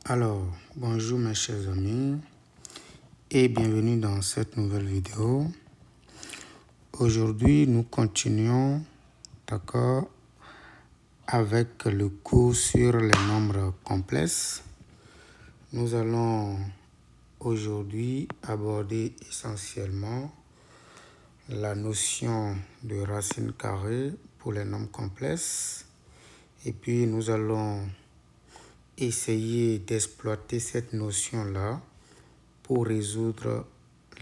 Alors, bonjour mes chers amis et bienvenue dans cette nouvelle vidéo. Aujourd'hui, nous continuons, d'accord, avec le cours sur les nombres complexes. Nous allons aujourd'hui aborder essentiellement la notion de racine carrée pour les nombres complexes et puis nous allons essayer d'exploiter cette notion-là pour résoudre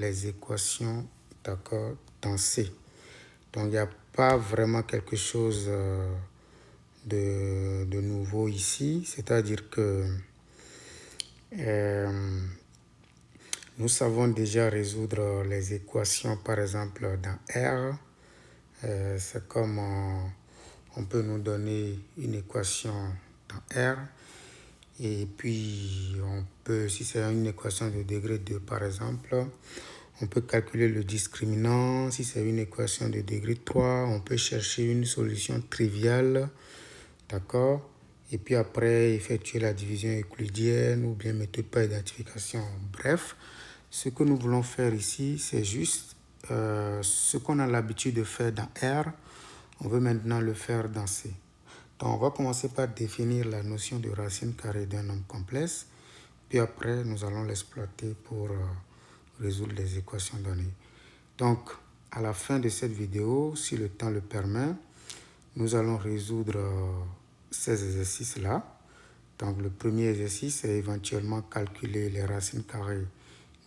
les équations, d'accord, dans C. Donc, il n'y a pas vraiment quelque chose de nouveau ici, c'est-à-dire que nous savons déjà résoudre les équations, par exemple, dans R. C'est comme on peut nous donner une équation dans R. Et puis, on peut, si c'est une équation de degré 2, par exemple, on peut calculer le discriminant. Si c'est une équation de degré 3, on peut chercher une solution triviale, d'accord? Et puis après, effectuer la division euclidienne ou bien méthode par identification. Bref, ce que nous voulons faire ici, c'est juste ce qu'on a l'habitude de faire dans R, on veut maintenant le faire dans C. Donc, on va commencer par définir la notion de racine carrée d'un nombre complexe. Puis après, nous allons l'exploiter pour résoudre les équations données. Donc, à la fin de cette vidéo, si le temps le permet, nous allons résoudre ces exercices-là. Donc, le premier exercice, c'est éventuellement calculer les racines carrées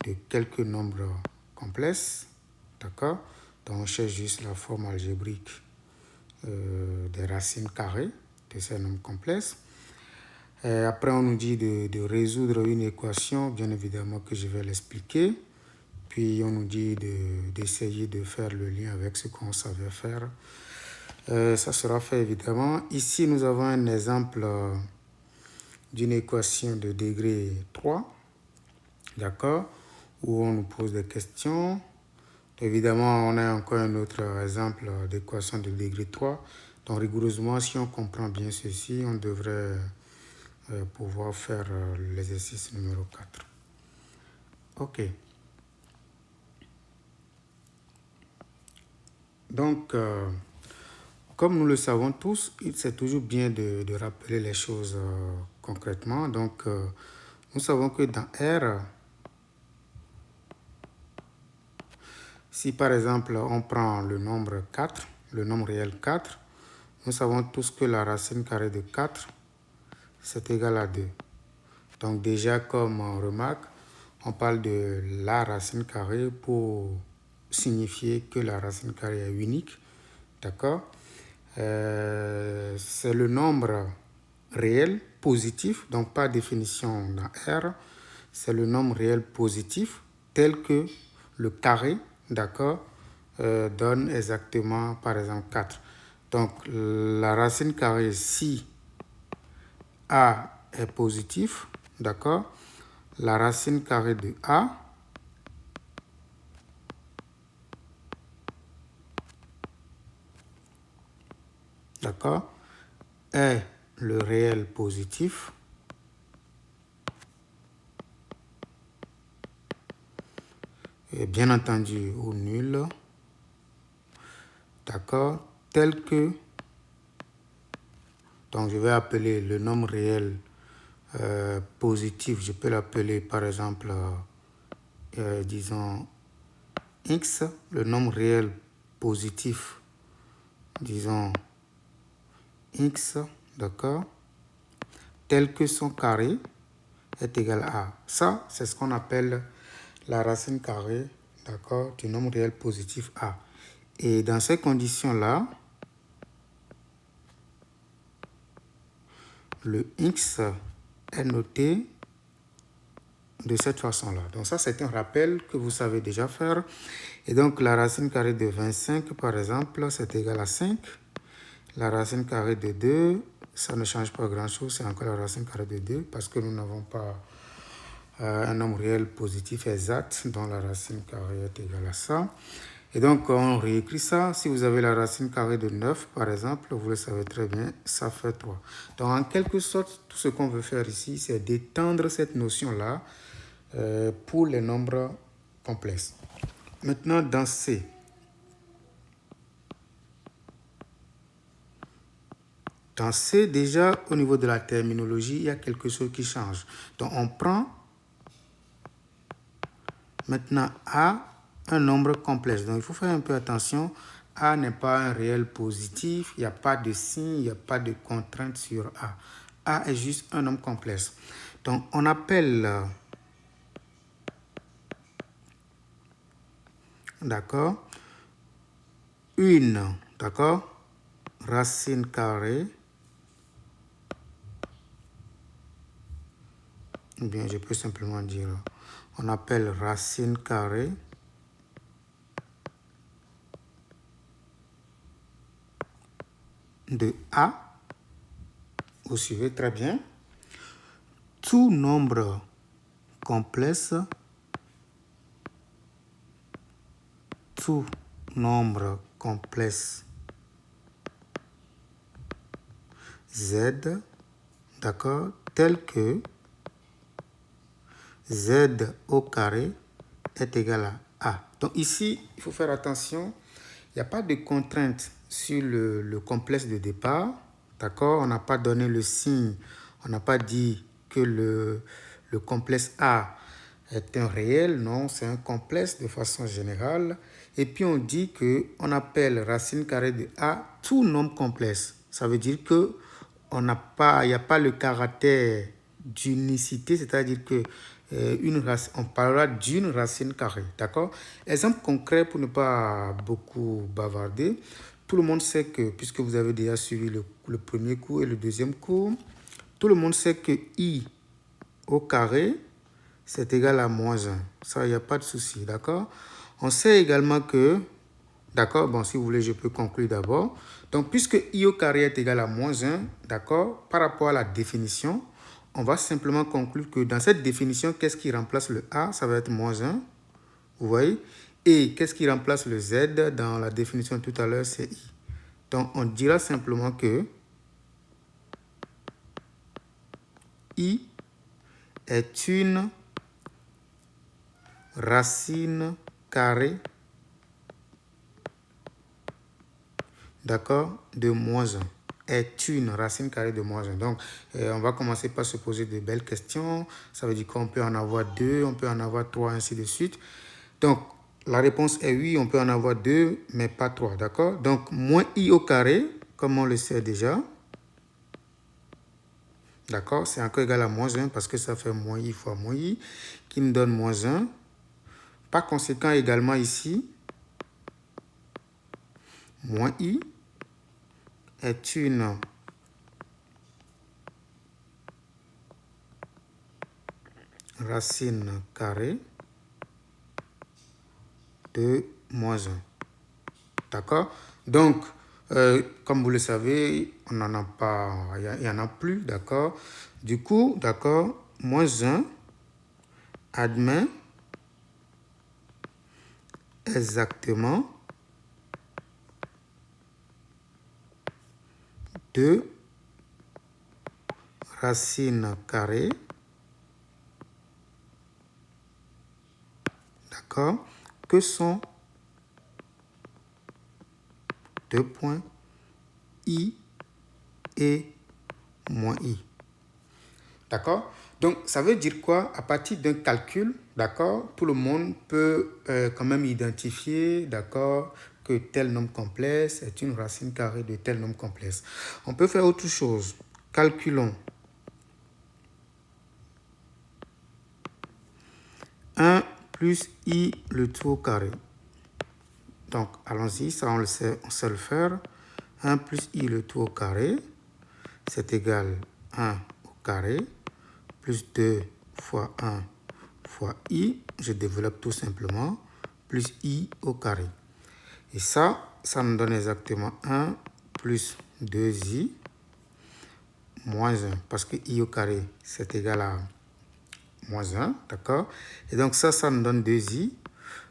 de quelques nombres complexes. D'accord? Donc, on cherche juste la forme algébrique des racines carrées de ces nombres complexes. Et après, on nous dit de résoudre une équation, bien évidemment que je vais l'expliquer. Puis, on nous dit d'essayer de faire le lien avec ce qu'on savait faire. Ça sera fait évidemment. Ici, nous avons un exemple d'une équation de degré 3, d'accord, où on nous pose des questions. Évidemment, on a encore un autre exemple d'équation de degré 3. Donc, rigoureusement, si on comprend bien ceci, on devrait pouvoir faire l'exercice numéro 4. OK. Donc, comme nous le savons tous, c'est toujours bien de rappeler les choses concrètement. Donc, nous savons que dans R, si par exemple on prend le nombre 4, le nombre réel 4, nous savons tous que la racine carrée de 4, c'est égal à 2. Donc déjà, comme remarque, on parle de la racine carrée pour signifier que la racine carrée est unique. D'accord? C'est le nombre réel positif, donc par définition dans R, c'est le nombre réel positif tel que le carré, d'accord, donne exactement, par exemple, 4. Donc, la racine carrée, si A est positif, d'accord, la racine carrée de A d'accord, est le réel positif et bien entendu ou nul, d'accord, tel que, donc je vais appeler le nombre réel positif, je peux l'appeler par exemple, disons, x, le nombre réel positif, disons, x, d'accord, tel que son carré est égal à A. Ça, c'est ce qu'on appelle la racine carrée, d'accord, du nombre réel positif A. Et dans ces conditions-là, le x est noté de cette façon-là. Donc ça, c'est un rappel que vous savez déjà faire. Et donc, la racine carrée de 25, par exemple, c'est égal à 5. La racine carrée de 2, ça ne change pas grand-chose, c'est encore la racine carrée de 2 parce que nous n'avons pas un nombre réel positif exact dont la racine carrée est égale à ça. Et donc, on réécrit ça. Si vous avez la racine carrée de 9, par exemple, vous le savez très bien, ça fait 3. Donc, en quelque sorte, tout ce qu'on veut faire ici, c'est d'étendre cette notion-là pour les nombres complexes. Maintenant, dans C. Dans C, déjà, au niveau de la terminologie, il y a quelque chose qui change. Donc, on prend maintenant A, un nombre complexe. Donc, il faut faire un peu attention. A n'est pas un réel positif. Il n'y a pas de signe, il n'y a pas de contrainte sur A. A est juste un nombre complexe. Donc, on appelle, d'accord, une, d'accord, racine carrée. Ou bien, je peux simplement dire, on appelle racine carrée de A. Vous suivez très bien. Tout nombre complexe, tout nombre complexe Z, d'accord, tel que Z au carré est égal à A. Donc ici, il faut faire attention, il n'y a pas de contrainte sur le complexe de départ, d'accord, on n'a pas donné le signe, on n'a pas dit que le complexe A est un réel, non, c'est un complexe de façon générale. Et puis on dit qu'on appelle racine carrée de A tout nombre complexe. Ça veut dire que il n'y a pas le caractère d'unicité, c'est-à-dire que on parlera d'une racine carrée, d'accord? Exemple concret pour ne pas beaucoup bavarder. Tout le monde sait que, puisque vous avez déjà suivi le premier cours et le deuxième cours, tout le monde sait que I au carré, c'est égal à moins 1. Ça, il n'y a pas de souci, d'accord? On sait également que, d'accord, bon, si vous voulez, je peux conclure d'abord. Donc, puisque I au carré est égal à moins 1, d'accord, par rapport à la définition, on va simplement conclure que dans cette définition, qu'est-ce qui remplace le A? Ça va être moins 1, vous voyez? Et qu'est-ce qui remplace le Z dans la définition tout à l'heure? C'est I. Donc, on dira simplement que I est une racine carrée, d'accord, de moins 1. Est une racine carrée de moins 1. Donc, on va commencer par se poser de belles questions. Ça veut dire qu'on peut en avoir 2, on peut en avoir 3, ainsi de suite. Donc, la réponse est oui, on peut en avoir 2, mais pas 3, d'accord? Donc, moins I au carré, comme on le sait déjà, d'accord, c'est encore égal à moins 1 parce que ça fait moins I fois moins I, qui me donne moins 1. Par conséquent, également ici, moins I est une racine carrée de moins 1. D'accord? Donc, comme vous le savez, on n'en a pas, il n'y en a plus, d'accord? Du coup, d'accord, moins 1 admet exactement deux racines carrées, d'accord, que sont deux points I et moins I. D'accord? Donc, ça veut dire quoi? À partir d'un calcul, d'accord, tout le monde peut quand même identifier, d'accord, que tel nombre complexe est une racine carrée de tel nombre complexe. On peut faire autre chose. Calculons 1 plus I le tout au carré. Donc, allons-y, ça on sait le faire. 1 plus I le tout au carré, c'est égal à 1 au carré, plus 2 fois 1 fois I, je développe tout simplement, plus I au carré. Et ça nous donne exactement 1 plus 2I moins 1, parce que I au carré, c'est égal à moins 1, d'accord? Et donc ça nous donne 2I,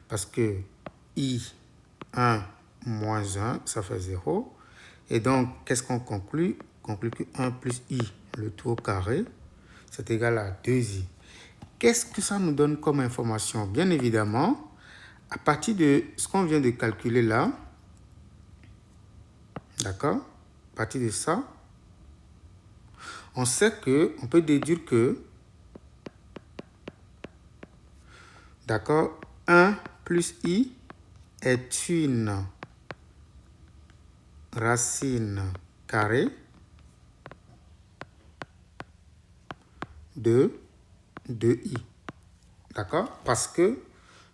parce que I 1 moins 1, ça fait 0. Et donc, qu'est-ce qu'on conclut? On conclut que 1 plus i, le tout au carré, c'est égal à 2i. Qu'est-ce que ça nous donne comme information? Bien évidemment, à partir de ce qu'on vient de calculer là, d'accord? À partir de ça, on sait qu'on peut déduire que, d'accord, 1 plus i est une racine carrée de 2i. D'accord? Parce que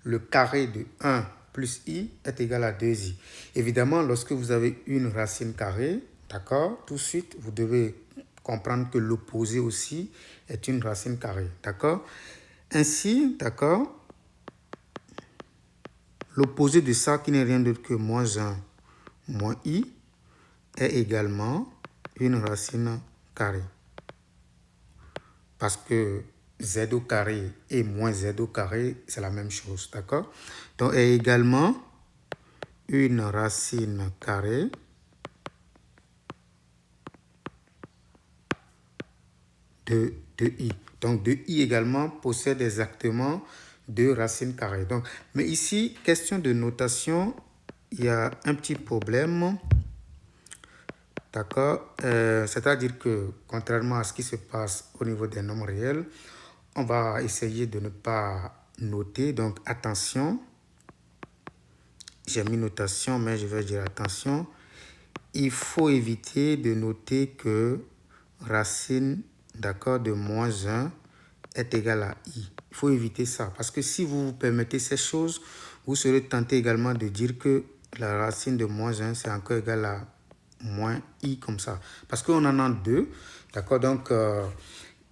le carré de 1 plus i est égal à 2i. Évidemment, lorsque vous avez une racine carrée, d'accord, tout de suite, vous devez comprendre que l'opposé aussi est une racine carrée. D'accord? Ainsi, d'accord, l'opposé de ça, qui n'est rien d'autre que moins 1 moins i, est également une racine carrée. Parce que z au carré et moins z au carré, c'est la même chose, d'accord? Donc, est également une racine carrée de i. Donc, de i également possède exactement deux racines carrées. Donc, mais ici, question de notation, il y a un petit problème. D'accord? C'est-à-dire que, contrairement à ce qui se passe au niveau des nombres réels, on va essayer de ne pas noter. Donc, attention. J'ai mis notation, mais je vais dire attention. Il faut éviter de noter que racine, d'accord, de moins 1 est égale à i. Il faut éviter ça. Parce que si vous vous permettez ces choses, vous serez tenté également de dire que la racine de moins 1, c'est encore égal à moins i comme ça. Parce qu'on en a deux. D'accord? Donc,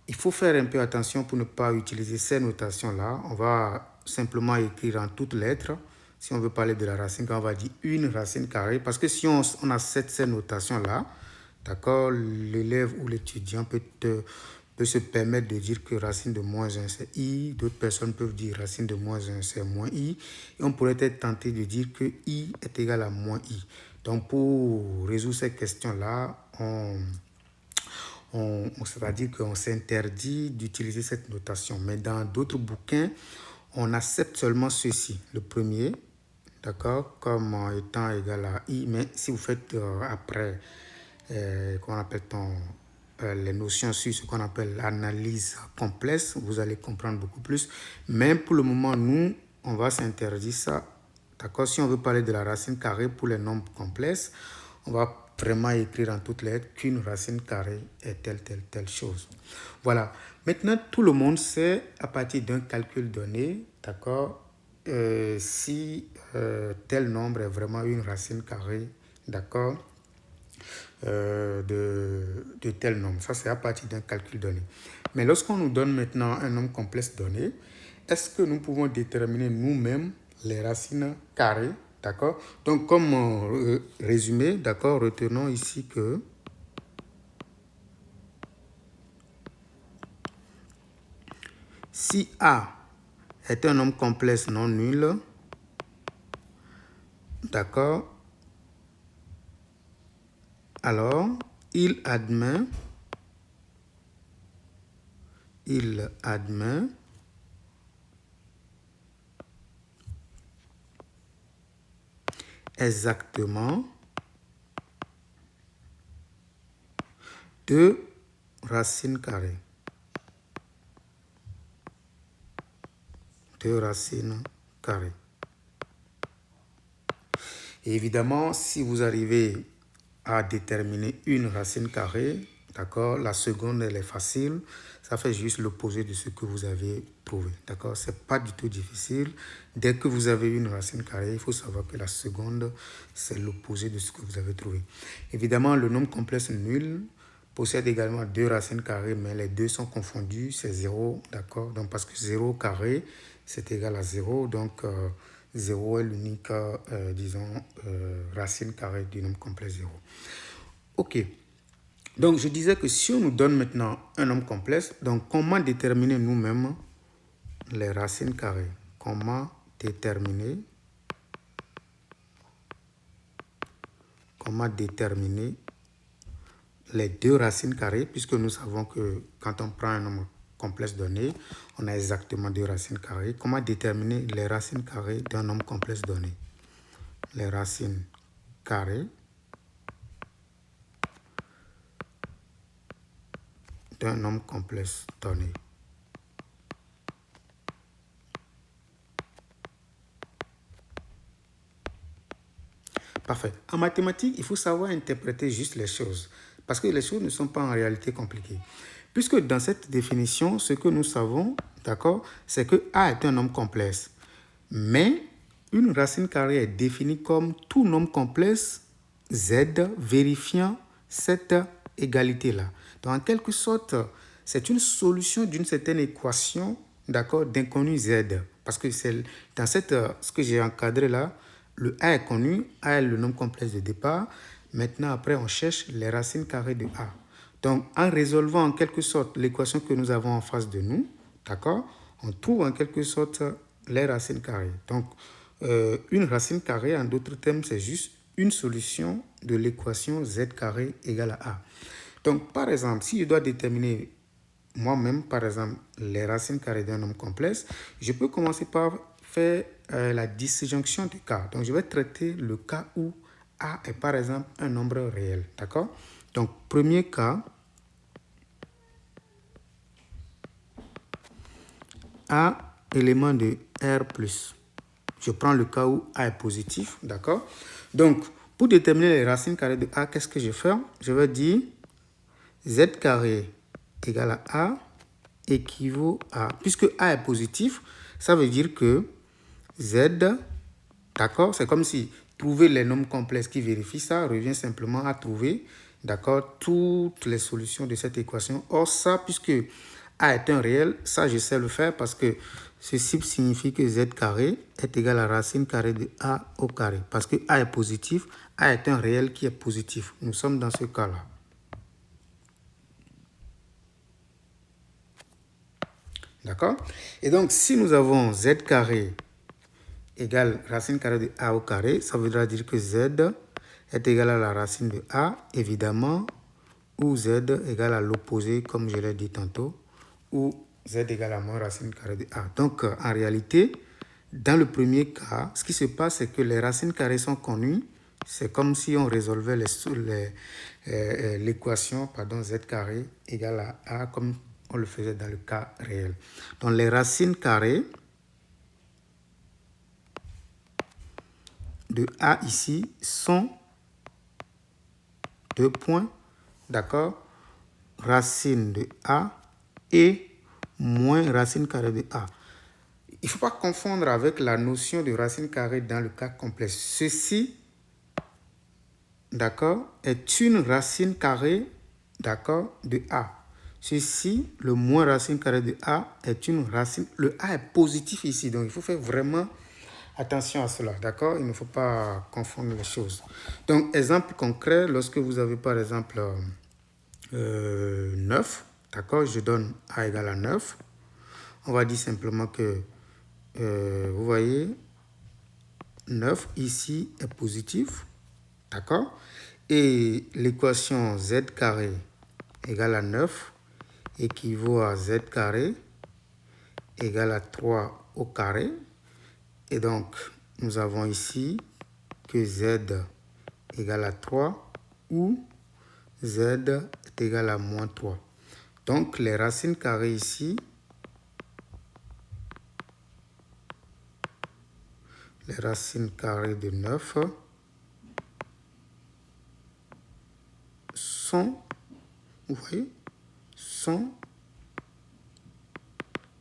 il faut faire un peu attention pour ne pas utiliser ces notations-là. On va simplement écrire en toutes lettres. Si on veut parler de la racine, on va dire une racine carrée. Parce que si on a ces notations-là, d'accord, l'élève ou l'étudiant peut se permettre de dire que racine de moins 1 c'est i. D'autres personnes peuvent dire racine de moins 1 c'est moins i. Et on pourrait être tenté de dire que i est égal à moins i. Donc, pour résoudre ces questions-là, c'est-à-dire qu'on s'interdit d'utiliser cette notation. Mais dans d'autres bouquins, on accepte seulement ceci. Le premier, d'accord, comme étant égal à i. Mais si vous faites après, comment appelle-t-on, les notions sur ce qu'on appelle l'analyse complexe, vous allez comprendre beaucoup plus. Mais pour le moment, nous, on va s'interdire ça. D'accord? Si on veut parler de la racine carrée pour les nombres complexes, on va vraiment écrire en toutes lettres qu'une racine carrée est telle chose. Voilà. Maintenant, tout le monde sait, à partir d'un calcul donné, d'accord, si tel nombre est vraiment une racine carrée, d'accord, de tel nombre. Ça, c'est à partir d'un calcul donné. Mais lorsqu'on nous donne maintenant un nombre complexe donné, est-ce que nous pouvons déterminer nous-mêmes les racines carrées, d'accord? Donc, comme résumé, d'accord, retenons ici que si A est un nombre complexe non nul, d'accord, alors il admet exactement deux racines carrées. Deux racines carrées. Et évidemment, si vous arrivez à déterminer une racine carrée, d'accord, la seconde, elle est facile. Ça fait juste l'opposé de ce que vous avez trouvé, d'accord? Ce n'est pas du tout difficile. Dès que vous avez une racine carrée, il faut savoir que la seconde, c'est l'opposé de ce que vous avez trouvé. Évidemment, le nombre complexe nul possède également deux racines carrées, mais les deux sont confondus, c'est 0, d'accord? Donc, parce que 0 carré, c'est égal à 0, donc 0 est l'unique, racine carrée du nombre complexe 0. Ok, donc je disais que si on nous donne maintenant un nombre complexe, donc comment déterminer nous-mêmes les racines carrées? Comment déterminer comment déterminer les deux racines carrées, puisque nous savons que quand on prend un nombre complexe donné, on a exactement deux racines carrées. Comment déterminer les racines carrées d'un nombre complexe donné? Les racines carrées d'un nombre complexe donné. Parfait. En mathématiques, il faut savoir interpréter juste les choses, parce que les choses ne sont pas en réalité compliquées. Puisque dans cette définition, ce que nous savons, d'accord, c'est que A est un nombre complexe. Mais une racine carrée est définie comme tout nombre complexe Z vérifiant cette égalité-là. Donc, en quelque sorte, c'est une solution d'une certaine équation, d'accord, d'inconnu Z. Parce que c'est dans ce que j'ai encadré là, le A est connu, A est le nombre complexe de départ. Maintenant, après, on cherche les racines carrées de A. Donc, en résolvant en quelque sorte l'équation que nous avons en face de nous, d'accord, on trouve en quelque sorte les racines carrées. Donc, une racine carrée, en d'autres termes, c'est juste une solution de l'équation z carré égale à a. Donc, par exemple, si je dois déterminer moi-même, par exemple, les racines carrées d'un nombre complexe, je peux commencer par faire la disjonction des cas. Donc, je vais traiter le cas où a est, par exemple, un nombre réel. D'accord? Donc, premier cas, a élément de R+. Je prends le cas où A est positif, d'accord? Donc, pour déterminer les racines carrées de A, qu'est-ce que je fais? Je vais dire Z carré égale à A équivaut à... Puisque A est positif, ça veut dire que Z, d'accord? C'est comme si trouver les nombres complexes qui vérifient ça revient simplement à trouver, d'accord, toutes les solutions de cette équation. Or, ça, puisque A est un réel, ça, je sais le faire parce que ceci signifie que Z carré est égal à racine carrée de A au carré. Parce que A est positif, A est un réel qui est positif. Nous sommes dans ce cas-là. D'accord? Et donc, si nous avons Z carré égale racine carrée de A au carré, ça voudra dire que Z est égal à la racine de A, évidemment, ou Z égale à l'opposé, comme je l'ai dit tantôt, ou Z égale à moins racine carrée de A. Donc, en réalité, dans le premier cas, ce qui se passe, c'est que les racines carrées sont connues. C'est comme si on résolvait l'équation Z carré égale à A, comme on le faisait dans le cas réel. Donc, les racines carrées de A ici sont deux points, d'accord, racine de A et moins racine carrée de A. Il ne faut pas confondre avec la notion de racine carrée dans le cas complexe. Ceci, d'accord, est une racine carrée, d'accord, de A. Ceci, le moins racine carrée de A, est une racine... Le A est positif ici, donc il faut faire vraiment attention à cela, d'accord? Il ne faut pas confondre les choses. Donc, exemple concret, lorsque vous avez par exemple 9, d'accord? Je donne A égale à 9. On va dire simplement que, vous voyez, 9 ici est positif, d'accord? Et l'équation z carré égale à 9 équivaut à z carré égale à 3 au carré. Et donc, nous avons ici que z égale à 3 ou z est égal à moins 3. Donc, les racines carrées ici, les racines carrées de 9 sont, vous voyez, sont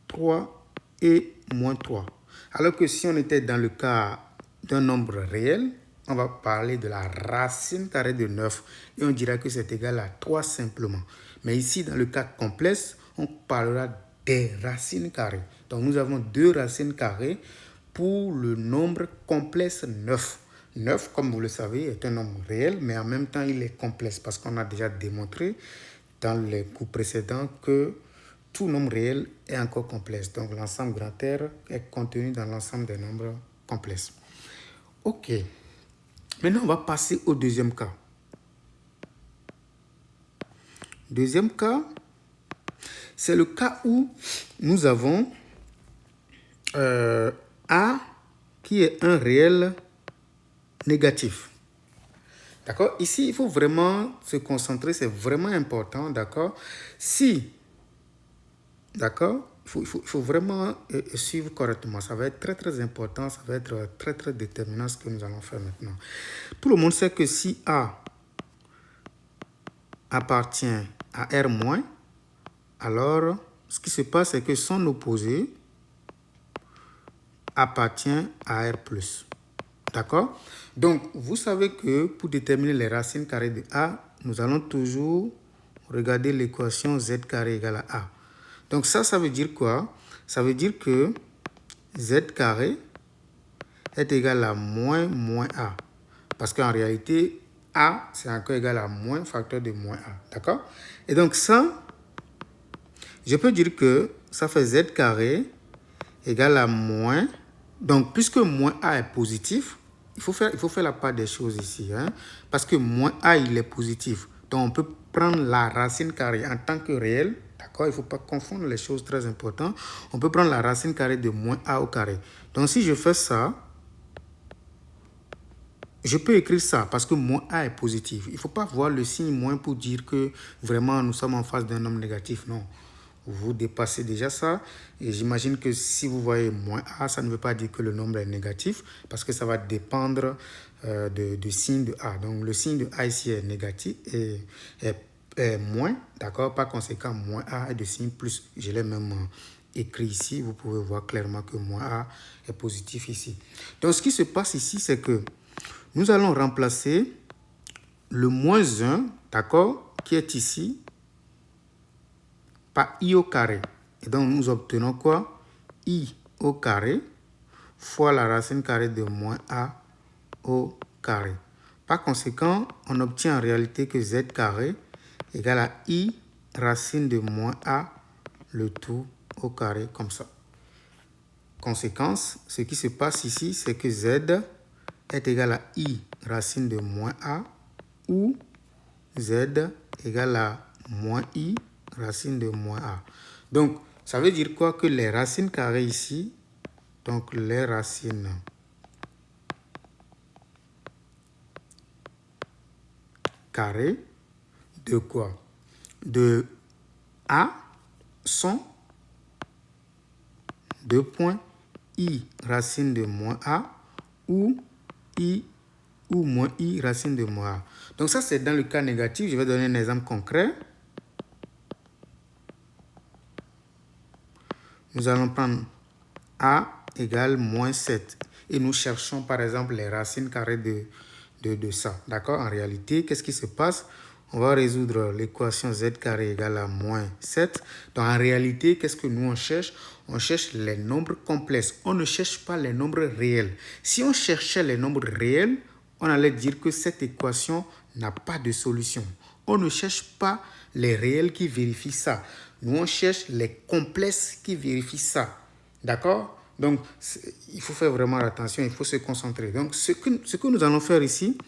3 et moins 3. Alors que si on était dans le cas d'un nombre réel, on va parler de la racine carrée de 9 et on dira que c'est égal à 3 simplement. Mais ici, dans le cas complexe, on parlera des racines carrées. Donc, nous avons deux racines carrées pour le nombre complexe 9. 9, comme vous le savez, est un nombre réel, mais en même temps, il est complexe parce qu'on a déjà démontré dans les cours précédents que tout nombre réel est encore complexe. Donc, l'ensemble grand R est contenu dans l'ensemble des nombres complexes. OK. Maintenant, on va passer au deuxième cas. Deuxième cas, c'est le cas où nous avons A qui est un réel négatif. D'accord? Ici, il faut vraiment se concentrer, c'est vraiment important, d'accord? Si, d'accord? Il faut vraiment suivre correctement. Ça va être très, très important, ça va être très, très déterminant ce que nous allons faire maintenant. Tout le monde sait que si A appartient à R-, alors ce qui se passe, c'est que son opposé appartient à R+. D'accord? Donc, vous savez que pour déterminer les racines carrées de A, nous allons toujours regarder l'équation Z carré égale à A. Donc, ça veut dire quoi? Ça veut dire que Z carré est égal à moins A. Parce qu'en réalité, A, c'est encore égal à moins facteur de moins A. D'accord? Et donc, ça, je peux dire que ça fait Z carré égale à moins. Donc, puisque moins A est positif, il faut faire la part des choses ici. Hein? Parce que moins A, il est positif. Donc, on peut prendre la racine carrée en tant que réel. D'accord? Il ne faut pas confondre les choses très importantes. On peut prendre la racine carrée de moins A au carré. Donc, si je fais ça, je peux écrire ça parce que moins A est positif. Il ne faut pas voir le signe moins pour dire que vraiment nous sommes en face d'un nombre négatif. Non. Vous dépassez déjà ça. Et j'imagine que si vous voyez moins A, ça ne veut pas dire que le nombre est négatif parce que ça va dépendre du signe de A. Donc le signe de A ici est négatif et est moins. D'accord? Par conséquent, moins A est de signe plus. Je l'ai même écrit ici. Vous pouvez voir clairement que moins A est positif ici. Donc ce qui se passe ici, c'est que nous allons remplacer le moins 1, d'accord, qui est ici, par I au carré. Et donc, nous obtenons quoi? I au carré fois la racine carrée de moins A au carré. Par conséquent, on obtient en réalité que Z carré égale à I racine de moins A le tout au carré, comme ça. Conséquence, ce qui se passe ici, c'est que Z est égal à I racine de moins A ou Z égale à moins I racine de moins A. Donc, ça veut dire quoi? Que les racines carrées ici, donc les racines carrées de quoi? De A sont 2 points I racine de moins A ou I ou moins I racine de moins A. Donc ça, c'est dans le cas négatif. Je vais donner un exemple concret. Nous allons prendre A égale moins 7. Et nous cherchons par exemple les racines carrées de ça. D'accord? En réalité, qu'est-ce qui se passe? On va résoudre l'équation Z carré égale à moins 7. Donc en réalité, qu'est-ce que nous on cherche? On cherche les nombres complexes. On ne cherche pas les nombres réels. Si on cherchait les nombres réels, on allait dire que cette équation n'a pas de solution. On ne cherche pas les réels qui vérifient ça. Nous, on cherche les complexes qui vérifient ça. D'accord? Donc, il faut faire vraiment attention, il faut se concentrer. Donc, ce que nous allons faire ici,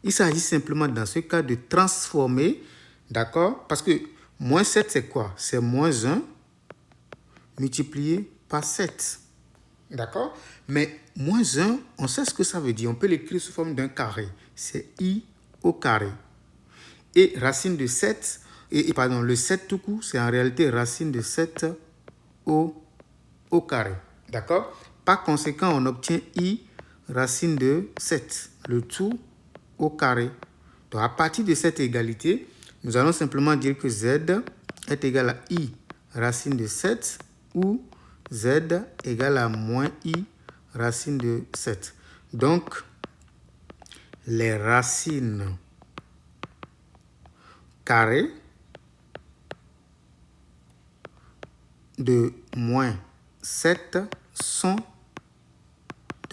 il s'agit simplement dans ce cas de transformer, d'accord? Parce que moins 7, c'est quoi? C'est moins 1 multiplié par 7. D'accord? Mais moins 1, on sait ce que ça veut dire. On peut l'écrire sous forme d'un carré. C'est I au carré. Et racine de 7, pardon, le 7 tout court, c'est en réalité racine de 7 au carré. D'accord? Par conséquent, on obtient I racine de 7, le tout au carré. Donc, à partir de cette égalité, nous allons simplement dire que Z est égal à I racine de 7 ou Z égale à moins I racine de 7. Donc, les racines carrées de moins 7 sont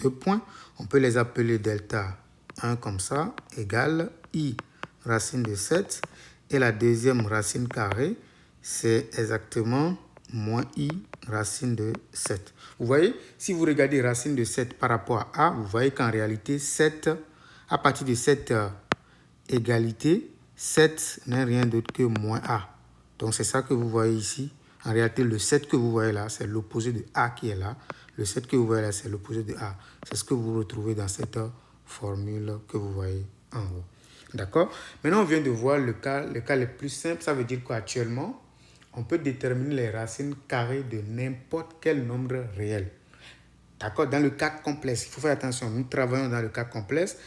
2 points. On peut les appeler delta 1 comme ça, égale I racine de 7. Et la deuxième racine carrée, c'est exactement moins I racine de 7. Vous voyez, si vous regardez racine de 7 par rapport à A, vous voyez qu'en réalité, 7 à partir de cette égalité, 7 n'est rien d'autre que moins A. Donc, c'est ça que vous voyez ici. En réalité, le 7 que vous voyez là, c'est l'opposé de A qui est là. Le 7 que vous voyez là, c'est l'opposé de A. C'est ce que vous retrouvez dans cette formule que vous voyez en haut. D'accord? Maintenant, on vient de voir le cas le plus simple. Ça veut dire qu'actuellement, on peut déterminer les racines carrées de n'importe quel nombre réel. D'accord? Dans le cas complexe, il faut faire attention. Nous travaillons dans le cas complexe.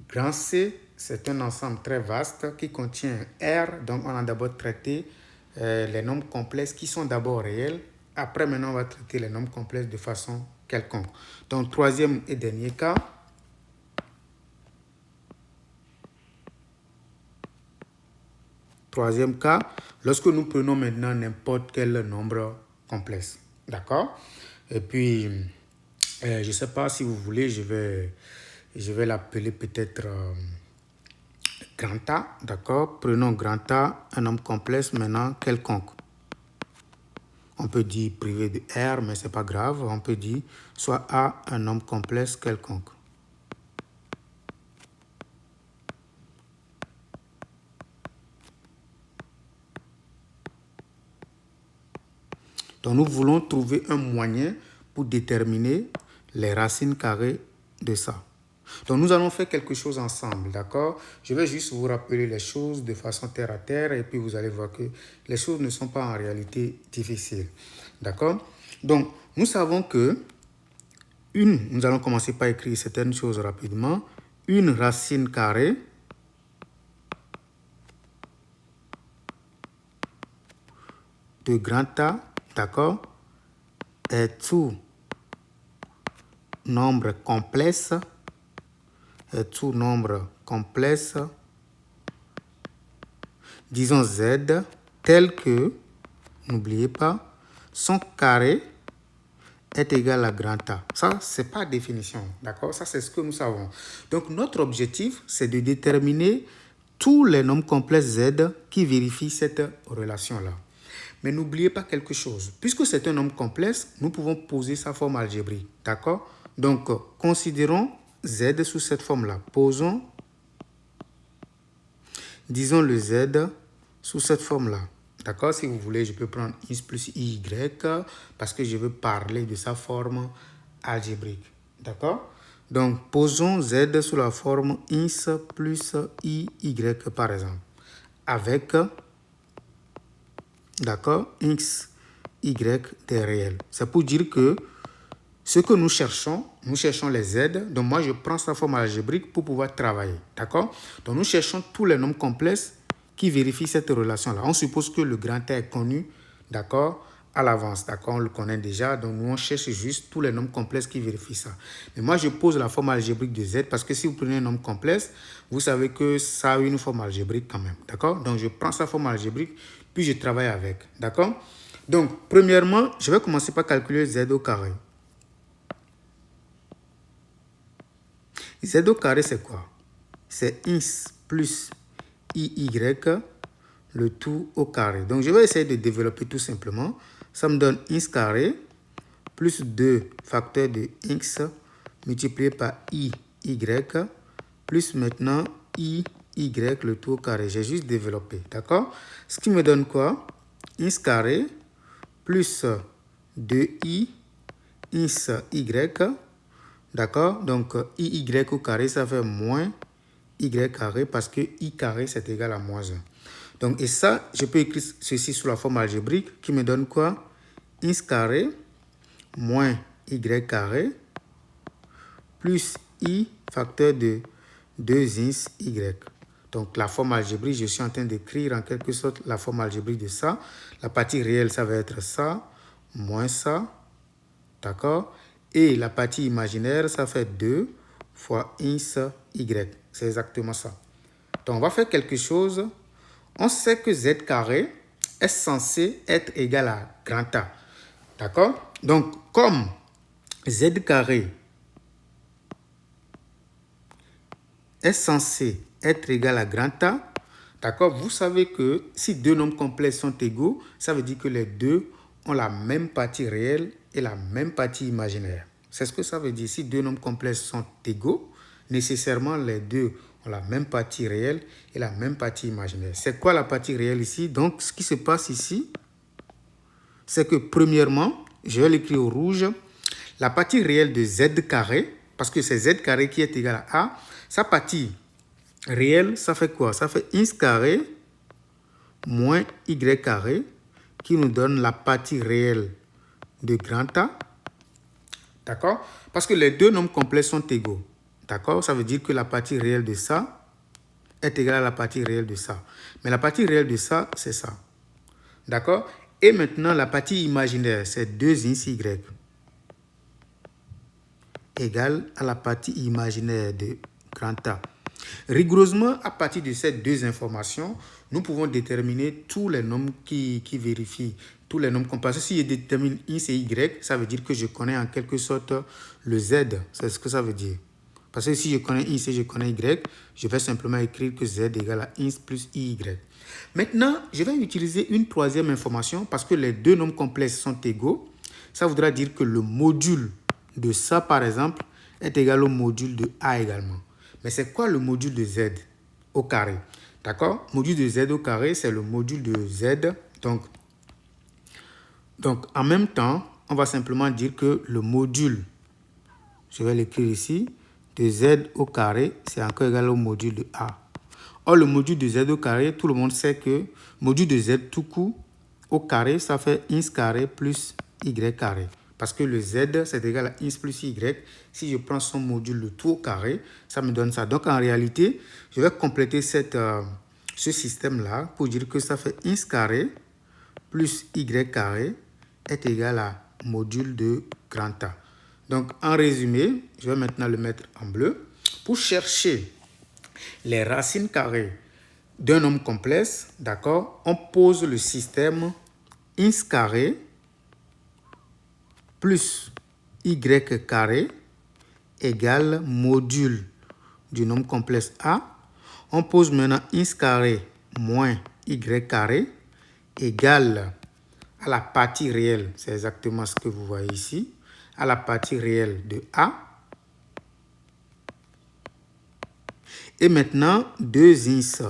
Grand C, c'est un ensemble très vaste qui contient R. Donc, on a d'abord traité les nombres complexes qui sont d'abord réels. Après, maintenant, on va traiter les nombres complexes de façon quelconque. Donc, troisième et dernier cas. Troisième cas, lorsque nous prenons maintenant n'importe quel nombre complexe. D'accord? Et puis, je ne sais pas si vous voulez, je vais l'appeler peut-être grand A. D'accord? Prenons grand A, un nombre complexe maintenant quelconque. On peut dire privé de R, mais ce n'est pas grave. On peut dire soit A, un nombre complexe quelconque. Donc, nous voulons trouver un moyen pour déterminer les racines carrées de ça. Donc, nous allons faire quelque chose ensemble, d'accord? Je vais juste vous rappeler les choses de façon terre à terre et puis vous allez voir que les choses ne sont pas en réalité difficiles, d'accord? Donc, nous savons que nous allons commencer par écrire certaines choses rapidement. Une racine carrée de grand A, d'accord, est tout nombre complexe, disons Z, tel que, n'oubliez pas, son carré est égal à grand A. Ça, ce n'est pas définition, d'accord? Ça, c'est ce que nous savons. Donc, notre objectif, c'est de déterminer tous les nombres complexes Z qui vérifient cette relation-là. Mais n'oubliez pas quelque chose. Puisque c'est un nombre complexe, nous pouvons poser sa forme algébrique, d'accord? Donc, considérons Z sous cette forme-là. Posons, disons le Z sous cette forme-là. D'accord? Si vous voulez, je peux prendre X plus Y parce que je veux parler de sa forme algébrique. D'accord? Donc, posons Z sous la forme X plus IY par exemple. Avec, d'accord, X, Y des réels. C'est pour dire que ce que nous cherchons les Z. Donc, moi, je prends sa forme algébrique pour pouvoir travailler. D'accord? Donc, nous cherchons tous les nombres complexes qui vérifient cette relation-là. On suppose que le grand A est connu, d'accord, à l'avance. D'accord? On le connaît déjà. Donc, nous, on cherche juste tous les nombres complexes qui vérifient ça. Mais moi, je pose la forme algébrique de Z parce que si vous prenez un nombre complexe, vous savez que ça a une forme algébrique quand même. D'accord? Donc, je prends sa forme algébrique, puis je travaille avec. D'accord? Donc, premièrement, je vais commencer par calculer Z au carré. Z au carré, c'est quoi? C'est X plus IY, le tout au carré. Donc, je vais essayer de développer tout simplement. Ça me donne X carré plus 2 facteurs de X multiplié par IY plus maintenant IY, le tout au carré. J'ai juste développé, d'accord? Ce qui me donne quoi? X carré plus 2i X Y. D'accord? Donc, IY au carré, ça fait moins Y carré parce que I carré, c'est égal à moins 1. Donc, et ça, je peux écrire ceci sous la forme algébrique qui me donne quoi? X carré moins Y carré plus I facteur de 2x Y. Donc, la forme algébrique, je suis en train d'écrire en quelque sorte la forme algébrique de ça. La partie réelle, ça va être ça, moins ça. D'accord? Et la partie imaginaire, ça fait 2 fois X Y. C'est exactement ça. Donc, on va faire quelque chose. On sait que Z carré est censé être égal à grand A. D'accord? Donc, comme Z carré est censé être égal à grand A, d'accord? Vous savez que si deux nombres complexes sont égaux, ça veut dire que les deux ont la même partie réelle et la même partie imaginaire. C'est ce que ça veut dire. Si deux nombres complexes sont égaux, nécessairement les deux ont la même partie réelle et la même partie imaginaire. C'est quoi la partie réelle ici? Donc, ce qui se passe ici, c'est que premièrement, je vais l'écrire au rouge, la partie réelle de z carré, parce que c'est z carré qui est égal à a, sa partie réelle, ça fait quoi? Ça fait x carré moins y carré, qui nous donne la partie réelle de grand A. D'accord? Parce que les deux nombres complets sont égaux. D'accord? Ça veut dire que la partie réelle de ça est égale à la partie réelle de ça. Mais la partie réelle de ça, c'est ça. D'accord? Et maintenant, la partie imaginaire, c'est 2xy égale à la partie imaginaire de grand A. Rigoureusement, à partir de ces deux informations, nous pouvons déterminer tous les nombres qui vérifient, tous les nombres complets. Si je détermine x et y, ça veut dire que je connais en quelque sorte le z. C'est ce que ça veut dire. Parce que si je connais x et je connais y, je vais simplement écrire que z égale à x plus iy. Maintenant, je vais utiliser une troisième information parce que les deux nombres complexes sont égaux. Ça voudra dire que le module de ça, par exemple, est égal au module de a également. Mais c'est quoi le module de z au carré? D'accord? Module de z au carré, c'est le module de z. Donc, en même temps, on va simplement dire que le module, je vais l'écrire ici, de z au carré, c'est encore égal au module de a. Or, le module de z au carré, tout le monde sait que module de z tout court au carré, ça fait x carré plus y carré. Parce que le z, c'est égal à x plus y. Si je prends son module de tout au carré, ça me donne ça. Donc, en réalité, je vais compléter ce système-là pour dire que ça fait x carré plus y carré est égal à module de grand A. Donc, en résumé, je vais maintenant le mettre en bleu. Pour chercher les racines carrées d'un nombre complexe, d'accord, on pose le système x carré plus y carré égale module du nombre complexe A. On pose maintenant x carré moins y carré égale à la partie réelle, c'est exactement ce que vous voyez ici, à la partie réelle de A. Et maintenant, 2x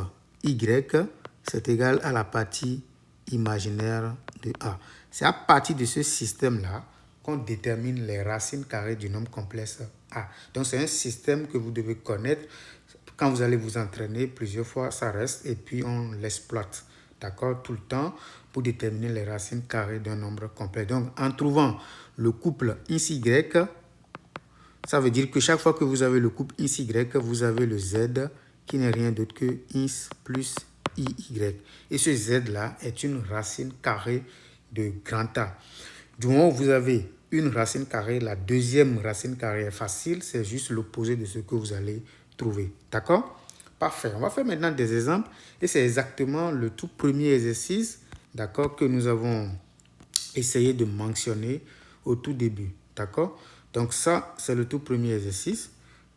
y, c'est égal à la partie imaginaire de A. C'est à partir de ce système-là qu'on détermine les racines carrées du nombre complexe A. Donc, c'est un système que vous devez connaître. Quand vous allez vous entraîner plusieurs fois, ça reste et puis on l'exploite. D'accord? Tout le temps pour déterminer les racines carrées d'un nombre complet. Donc, en trouvant le couple xy, ça veut dire que chaque fois que vous avez le couple xy, vous avez le z qui n'est rien d'autre que x plus iy. Et ce z-là est une racine carrée de grand A. Du moment où vous avez une racine carrée, la deuxième racine carrée est facile, c'est juste l'opposé de ce que vous allez trouver. D'accord? Parfait. On va faire maintenant des exemples et c'est exactement le tout premier exercice, d'accord, que nous avons essayé de mentionner au tout début. D'accord? Donc ça, c'est le tout premier exercice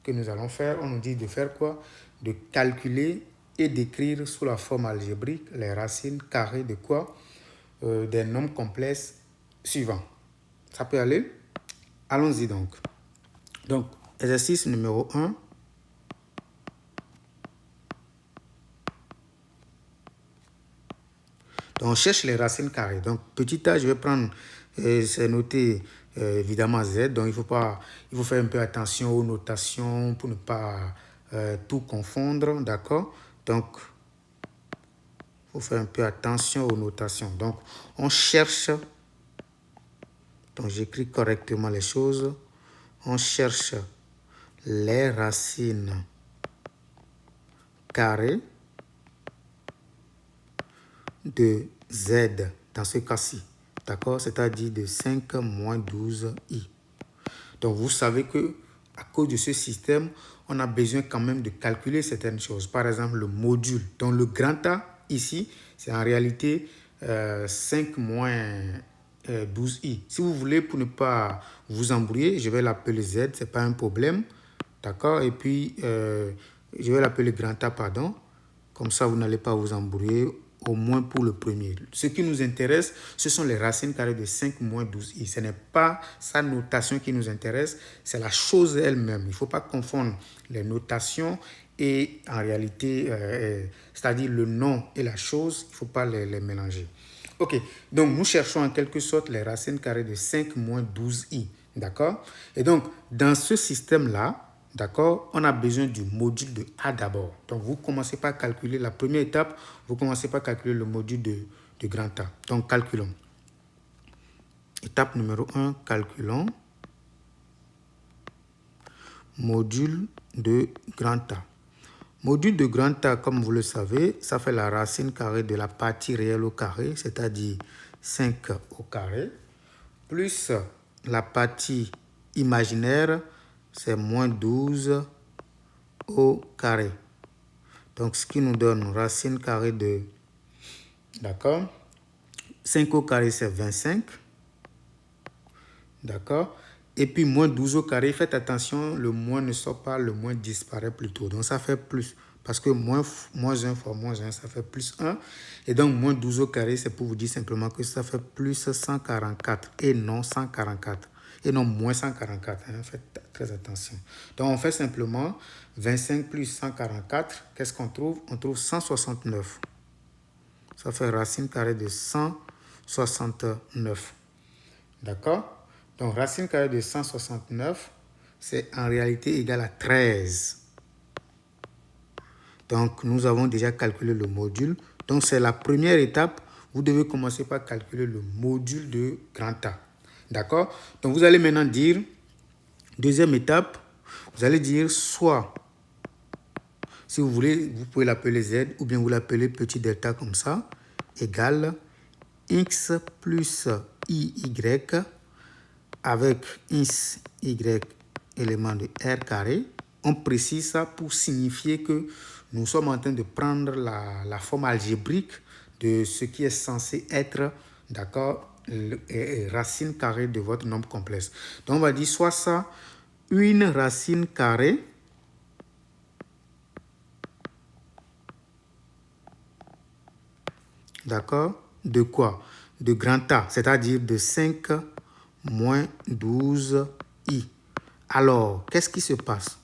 que nous allons faire. On nous dit de faire quoi? De calculer et d'écrire sous la forme algébrique les racines carrées de quoi? Des nombres complexes suivants. Ça peut aller? Allons-y donc. Donc, exercice numéro 1. Donc, on cherche les racines carrées. Donc, petit a, je vais prendre, c'est noté évidemment z. Donc, il faut faire un peu attention aux notations pour ne pas tout confondre. D'accord? Donc, il faut faire un peu attention aux notations. Donc, on cherche, donc j'écris correctement les choses. On cherche les racines carrées de z dans ce cas-ci. D'accord? C'est-à-dire de 5 moins 12i. Donc, vous savez que à cause de ce système, on a besoin quand même de calculer certaines choses. Par exemple, le module. Donc, le grand A, ici, c'est en réalité 5 moins 12i. Si vous voulez, pour ne pas vous embrouiller, je vais l'appeler z, ce n'est pas un problème. D'accord? Et puis, je vais l'appeler grand A, pardon. Comme ça, vous n'allez pas vous embrouiller. au moins pour le premier. Ce qui nous intéresse, ce sont les racines carrées de 5 moins 12i. Ce n'est pas sa notation qui nous intéresse, c'est la chose elle-même. Il ne faut pas confondre les notations et en réalité, c'est-à-dire le nom et la chose, il ne faut pas les mélanger. Ok, donc nous cherchons en quelque sorte les racines carrées de 5 moins 12i. D'accord? Et donc, dans ce système-là, d'accord, on a besoin du module de A d'abord. Donc, vous commencez par calculer la première étape, vous commencez par calculer le module de grand A. Donc, calculons. Étape numéro 1, calculons. Module de grand A. Module de grand A, comme vous le savez, ça fait la racine carrée de la partie réelle au carré, c'est-à-dire 5 au carré, plus la partie imaginaire, c'est moins 12 au carré. Donc, ce qui nous donne racine carrée de, d'accord, 5 au carré, c'est 25, d'accord, et puis moins 12 au carré, faites attention, le moins ne sort pas, le moins disparaît plutôt. Donc, ça fait plus, parce que moins 1 fois moins 1, ça fait plus 1. Et donc, moins 12 au carré, c'est pour vous dire simplement que ça fait plus 144 et non 144. Et non moins 144, hein, faites très attention. Donc, on fait simplement 25 plus 144, qu'est-ce qu'on trouve? On trouve 169. Ça fait racine carrée de 169. D'accord? Donc, racine carrée de 169, c'est en réalité égal à 13. Donc, nous avons déjà calculé le module. Donc, c'est la première étape. Vous devez commencer par calculer le module de grand A. D'accord? Donc, vous allez maintenant dire, deuxième étape, vous allez dire soit, si vous voulez, vous pouvez l'appeler Z ou bien vous l'appelez petit delta comme ça, égale x plus IY avec x, y élément de R carré. On précise ça pour signifier que nous sommes en train de prendre la forme algébrique de ce qui est censé être, d'accord, racine carrée de votre nombre complexe. Donc, on va dire soit ça, une racine carrée d'accord, de quoi? De grand A, c'est-à-dire de 5 moins 12i. Alors, qu'est-ce qui se passe?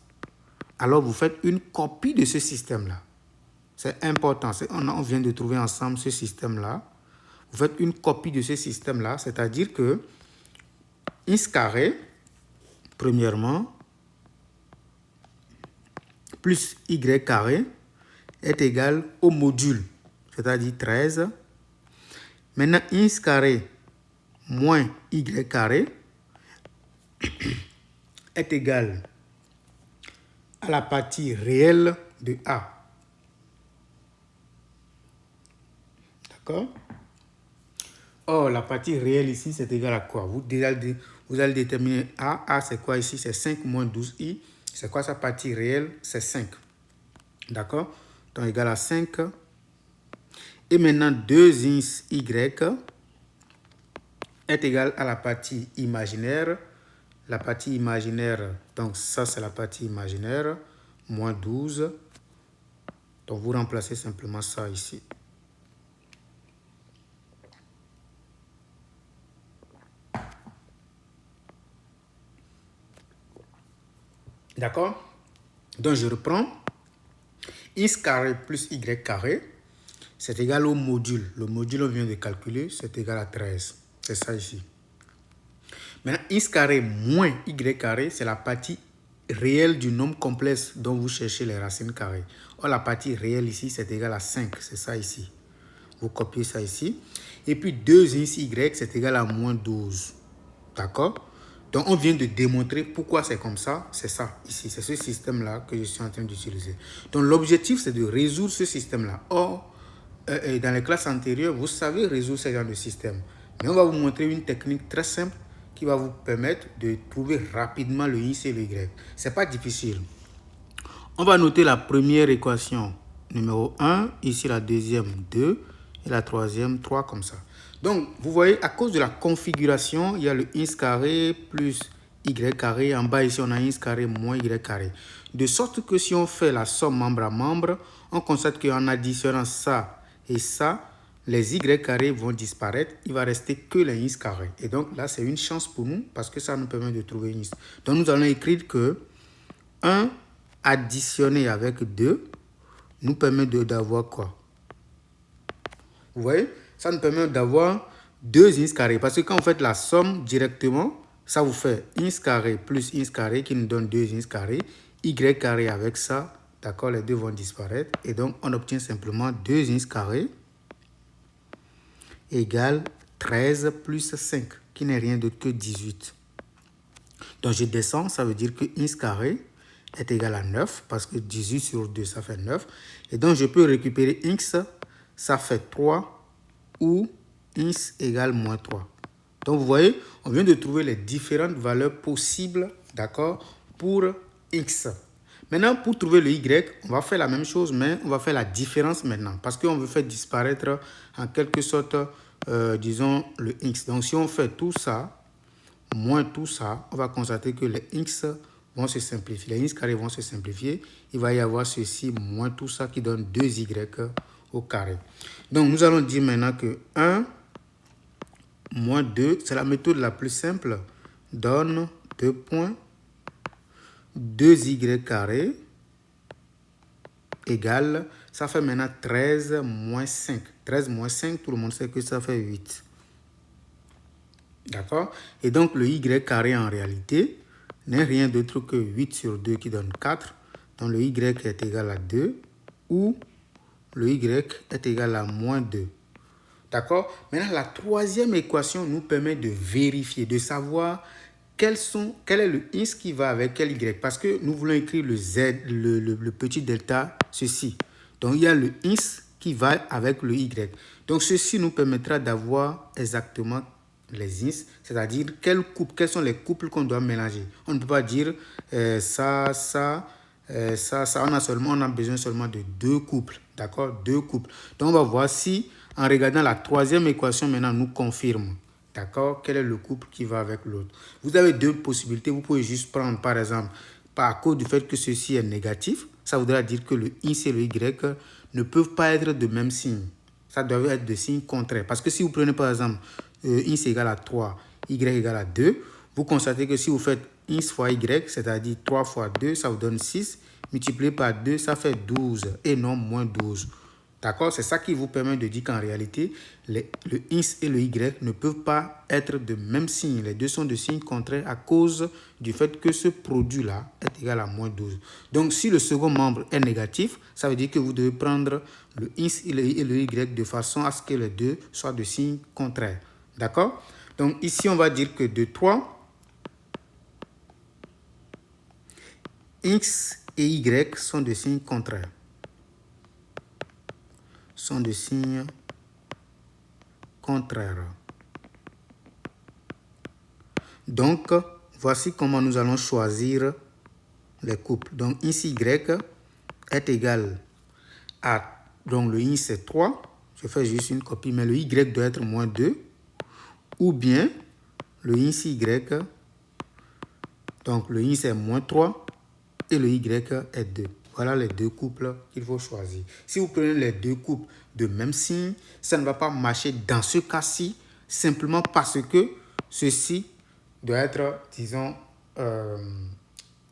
Alors, vous faites une copie de ce système-là. C'est important. On vient de trouver ensemble ce système-là. Vous faites une copie de ce système-là, c'est-à-dire que x carré, premièrement, plus y carré est égal au module, c'est-à-dire 13. Maintenant, x carré moins y carré est égal à la partie réelle de A. D'accord? Or, la partie réelle ici, c'est égal à quoi? Vous allez déterminer A. A, c'est quoi ici? C'est 5 moins 12i. C'est quoi sa partie réelle? C'est 5. D'accord? Donc, égal à 5. Et maintenant, 2y est égal à la partie imaginaire. La partie imaginaire, donc ça, c'est la partie imaginaire, moins 12. Donc, vous remplacez simplement ça ici. D'accord? Donc, je reprends. X carré plus Y carré, c'est égal au module. Le module, on vient de calculer, c'est égal à 13. C'est ça ici. Maintenant, X carré moins Y carré, c'est la partie réelle du nombre complexe dont vous cherchez les racines carrées. Or, la partie réelle ici, c'est égal à 5. C'est ça ici. Vous copiez ça ici. Et puis, 2xy, c'est égal à moins 12. D'accord? Donc, on vient de démontrer pourquoi c'est comme ça. C'est ça, ici. C'est ce système-là que je suis en train d'utiliser. Donc, l'objectif, c'est de résoudre ce système-là. Or, dans les classes antérieures, vous savez résoudre ce genre de système. Mais on va vous montrer une technique très simple qui va vous permettre de trouver rapidement le x et le y. Ce n'est pas difficile. On va noter la première équation numéro 1, ici la deuxième 2 et la troisième 3 comme ça. Donc, vous voyez, à cause de la configuration, il y a le x carré plus y carré. En bas, ici, on a x carré moins y carré. De sorte que si on fait la somme membre à membre, on constate qu'en additionnant ça Et ça, les y carrés vont disparaître. Il va rester que les x carrés. Et donc là, c'est une chance pour nous parce que ça nous permet de trouver une x. Donc nous allons écrire que 1 additionné avec 2 nous permet d'avoir quoi? Vous voyez? Ça nous permet d'avoir 2 x carrés. Parce que quand vous faites la somme directement, ça vous fait x carré plus x carré qui nous donne 2 x carré. Y carré avec ça, d'accord, les deux vont disparaître. Et donc, on obtient simplement 2 x carré égale 13 plus 5, qui n'est rien d'autre que 18. Donc, je descends, ça veut dire que x carré est égal à 9, parce que 18 sur 2, ça fait 9. Et donc, je peux récupérer x, ça fait 3, ou x égale moins 3. Donc, vous voyez, on vient de trouver les différentes valeurs possibles, d'accord, pour x. Maintenant, pour trouver le y, on va faire la même chose, mais on va faire la différence maintenant. Parce qu'on veut faire disparaître, en quelque sorte, disons, le x. Donc, si on fait tout ça, moins tout ça, on va constater que les x vont se simplifier. Les x carrés vont se simplifier. Il va y avoir ceci, moins tout ça, qui donne 2y au carré. Donc, nous allons dire maintenant que 1 moins 2, c'est la méthode la plus simple, donne 2 points, 2y carré égale, ça fait maintenant 13 moins 5. 13 moins 5, tout le monde sait que ça fait 8. D'accord? Et donc, le y carré en réalité n'est rien d'autre que 8 sur 2 qui donne 4. Donc, le y est égal à 2 ou le y est égal à moins 2. D'accord? Maintenant, la troisième équation nous permet de vérifier, de savoir quel est le x qui va avec quel y. Parce que nous voulons écrire le z, le petit delta, ceci. Donc, il y a le x qui va avec le y. Donc, ceci nous permettra d'avoir exactement les x, c'est-à-dire quels sont les couples qu'on doit mélanger. On ne peut pas dire ça. On a besoin seulement de 2 couples. D'accord? 2 couples. Donc, on va voir si, en regardant la troisième équation, maintenant, nous confirme. D'accord? Quel est le couple qui va avec l'autre? Vous avez 2 possibilités. Vous pouvez juste prendre, par exemple, à cause du fait que ceci est négatif, ça voudra dire que le x et le y ne peuvent pas être de même signe. Ça doit être de signe contraire. Parce que si vous prenez, par exemple, x égale à 3, y égale à 2, vous constatez que si vous faites x fois y, c'est-à-dire 3 fois 2, ça vous donne 6. Multiplié par 2, ça fait 12 et non moins 12. D'accord? C'est ça qui vous permet de dire qu'en réalité, le x et le y ne peuvent pas être de même signe. Les deux sont de signes contraires à cause du fait que ce produit-là est égal à moins 12. Donc, si le second membre est négatif, ça veut dire que vous devez prendre le x et le y de façon à ce que les deux soient de signes contraires. D'accord? Donc, ici, on va dire que de 3, x et y sont de signes contraires. Sont de signes contraires. Donc, voici comment nous allons choisir les couples. Donc, ici, y est égal à, donc le x c'est 3. Je fais juste une copie, mais le y doit être moins 2. Ou bien, le x, y, donc le x est moins 3 et le y est 2. Voilà les 2 couples qu'il faut choisir. Si vous prenez les 2 couples de même signe, ça ne va pas marcher dans ce cas-ci, simplement parce que ceci doit être, disons,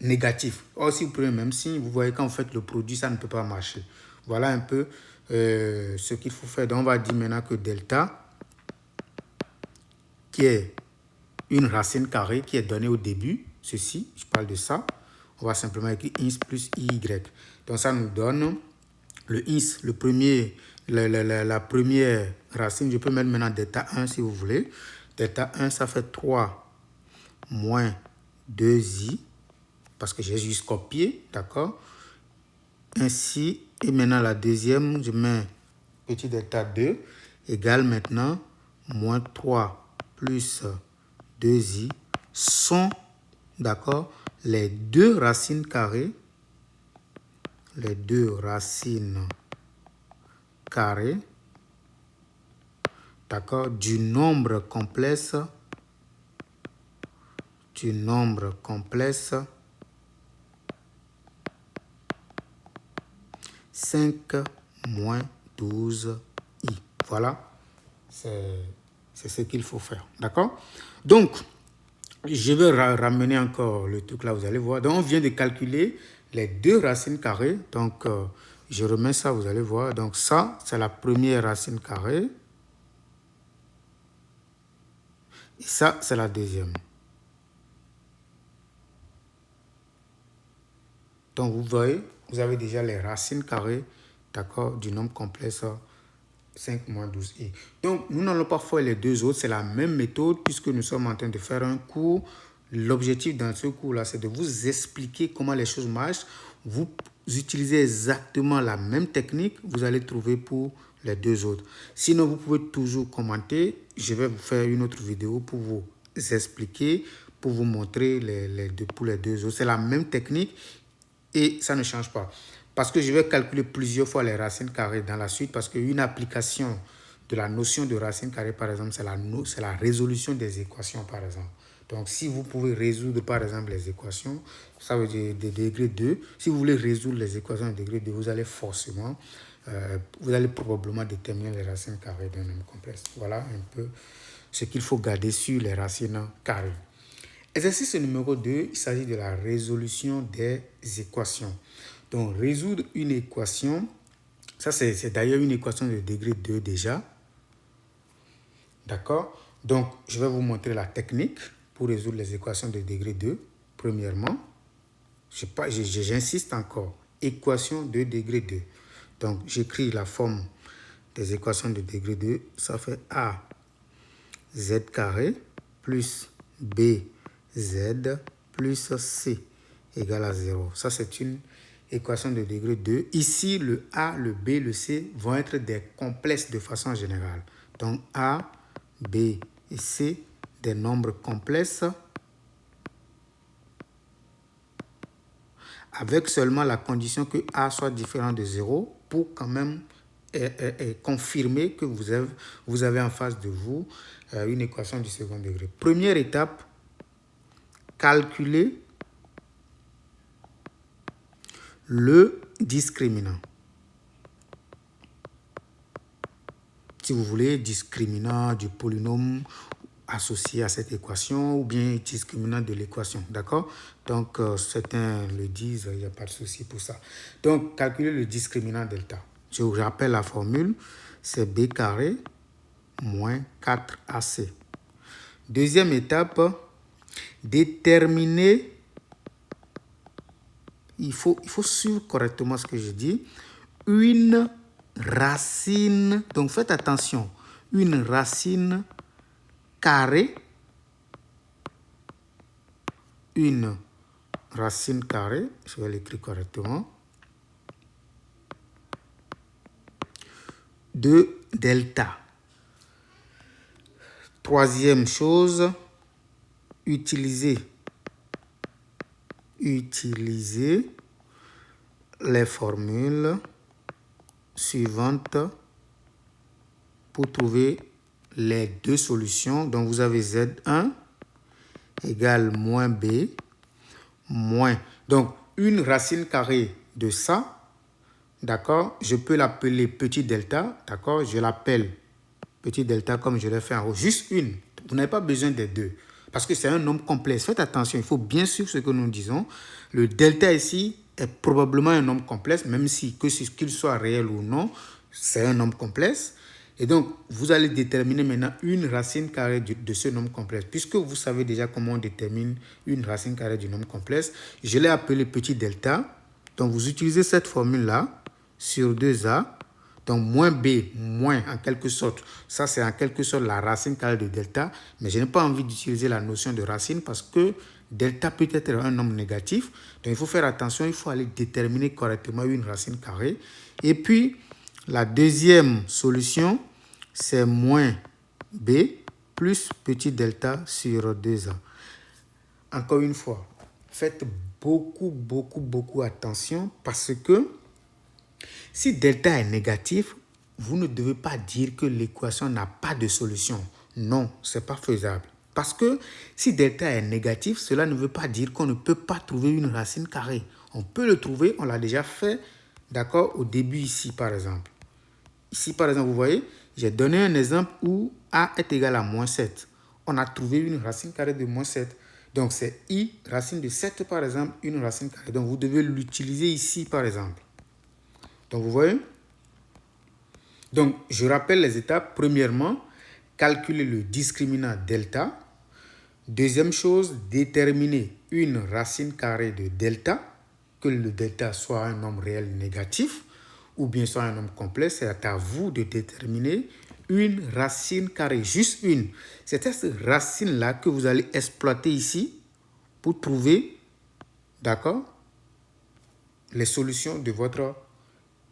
négatif. Or, si vous prenez le même signe, vous voyez quand vous faites le produit, ça ne peut pas marcher. Voilà un peu ce qu'il faut faire. Donc, on va dire maintenant que delta, qui est une racine carrée qui est donnée au début, ceci, je parle de ça, on va simplement écrire x plus y. Donc, ça nous donne le x, la première racine. Je peux mettre maintenant delta 1 si vous voulez. Delta 1, ça fait 3 moins 2i, parce que j'ai juste copié, d'accord? Ainsi, et maintenant la deuxième, je mets petit delta 2 égale maintenant moins 3 plus 2i sont, d'accord, les 2 racines carrées, d'accord, du nombre complexe 5 moins 12 Voilà, c'est ce qu'il faut faire. D'accord? Donc, je vais ramener encore le truc là, vous allez voir. Donc, on vient de calculer les deux racines carrées. Donc, je remets ça, vous allez voir. Donc, ça, c'est la première racine carrée. Et ça, c'est la deuxième. Donc, vous voyez, vous avez déjà les racines carrées, d'accord, du nombre complexe 5 moins 12i. Donc, nous n'allons pas faire les deux autres. C'est la même méthode puisque nous sommes en train de faire un cours. L'objectif dans ce cours-là, c'est de vous expliquer comment les choses marchent. Vous utilisez exactement la même technique, vous allez trouver pour les deux autres. Sinon, vous pouvez toujours commenter. Je vais vous faire une autre vidéo pour vous expliquer, pour vous montrer pour les deux autres. C'est la même technique et ça ne change pas. Parce que je vais calculer plusieurs fois les racines carrées dans la suite, parce qu'une application de la notion de racine carrée, par exemple, c'est la résolution des équations, par exemple. Donc, si vous pouvez résoudre, par exemple, les équations, ça veut dire de degré 2. Si vous voulez résoudre les équations de degré 2, vous allez forcément, vous allez probablement déterminer les racines carrées d'un nombre complexe. Voilà un peu ce qu'il faut garder sur les racines carrées. Exercice numéro 2, il s'agit de la résolution des équations. Donc, résoudre une équation, ça c'est d'ailleurs une équation de degré 2 déjà. D'accord? Donc, je vais vous montrer la technique pour résoudre les équations de degré 2. Premièrement, j'insiste encore, équation de degré 2. Donc, j'écris la forme des équations de degré 2. Ça fait A z carré plus B z plus c égale à 0. Ça, c'est une équation de degré 2. Ici, le A, le B, le C vont être des complexes de façon générale. Donc, A, B et C, des nombres complexes avec seulement la condition que A soit différent de 0 pour quand même confirmer que vous avez en face de vous une équation du second degré. Première étape, calculer le discriminant. Si vous voulez, discriminant du polynôme associé à cette équation ou bien discriminant de l'équation, d'accord? Donc, certains le disent, il n'y a pas de souci pour ça. Donc, calculer le discriminant delta. Je vous rappelle la formule, c'est b carré moins 4ac. Deuxième étape, déterminer, il faut suivre correctement ce que je dis, une racine, donc faites attention, une racine carrée, une racine carrée, je vais l'écrire correctement, de delta. Troisième chose, utiliser les formules suivantes pour trouver les deux solutions. Donc, vous avez Z1 égale moins B moins. Donc, une racine carrée de ça, d'accord, je peux l'appeler petit delta, d'accord, je l'appelle petit delta comme je l'ai fait en haut, juste une. Vous n'avez pas besoin des deux parce que c'est un nombre complexe. Faites attention, il faut bien suivre ce que nous disons. Le delta ici est probablement un nombre complexe, même si qu'il soit réel ou non, c'est un nombre complexe. Et donc, vous allez déterminer maintenant une racine carrée de ce nombre complexe. Puisque vous savez déjà comment on détermine une racine carrée du nombre complexe, je l'ai appelé petit delta. Donc, vous utilisez cette formule-là sur 2a. Donc, moins b, moins en quelque sorte, ça c'est en quelque sorte la racine carrée de delta. Mais je n'ai pas envie d'utiliser la notion de racine parce que delta peut être un nombre négatif. Donc, il faut faire attention, il faut aller déterminer correctement une racine carrée. Et puis, la deuxième solution, c'est moins b plus petit delta sur 2a. Encore une fois, faites beaucoup attention parce que si delta est négatif, vous ne devez pas dire que l'équation n'a pas de solution. Non, ce n'est pas faisable. Parce que si delta est négatif, cela ne veut pas dire qu'on ne peut pas trouver une racine carrée. On peut le trouver, on l'a déjà fait, d'accord, au début ici par exemple. Ici par exemple, vous voyez, J'ai donné un exemple où a est égal à moins 7. On a trouvé une racine carrée de moins 7. Donc, c'est i racine de 7, par exemple, une racine carrée. Donc, vous devez l'utiliser ici, par exemple. Donc, vous voyez? Donc, je rappelle les étapes. Premièrement, calculer le discriminant delta. Deuxième chose, déterminer une racine carrée de delta, que le delta soit un nombre réel négatif ou bien soit un nombre complet. C'est à vous de déterminer une racine carrée, juste une. C'est cette racine-là que vous allez exploiter ici pour trouver, d'accord, les solutions de votre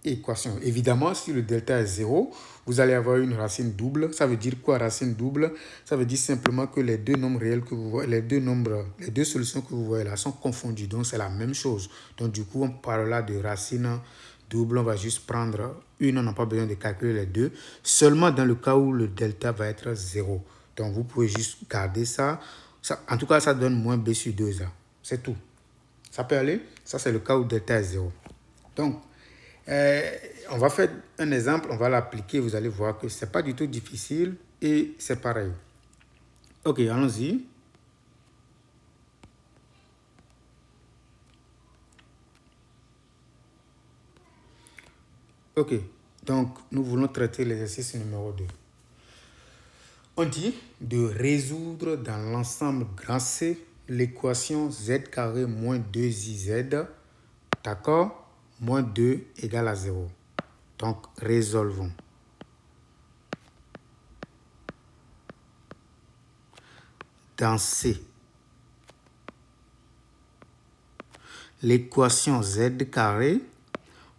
équation. Évidemment, si le delta est 0, vous allez avoir une racine double. Ça veut dire quoi, racine double? Ça veut dire simplement que les deux nombres réels que vous voyez, les deux solutions que vous voyez là sont confondues. Donc, c'est la même chose. Donc, du coup, on parle là de racine double. On va juste prendre une. On n'a pas besoin de calculer les deux. Seulement dans le cas où le delta va être 0. Donc, vous pouvez juste garder ça. En tout cas, ça donne moins b sur 2a. C'est tout. Ça peut aller. Ça, c'est le cas où delta est 0. Donc, on va faire un exemple, on va l'appliquer, vous allez voir que ce n'est pas du tout difficile et c'est pareil. Ok, allons-y. Ok, donc nous voulons traiter l'exercice numéro 2. On dit de résoudre dans l'ensemble grand C l'équation z carré moins 2iz, d'accord, moins 2 égale à 0. Donc, résolvons. Dans C, l'équation z carré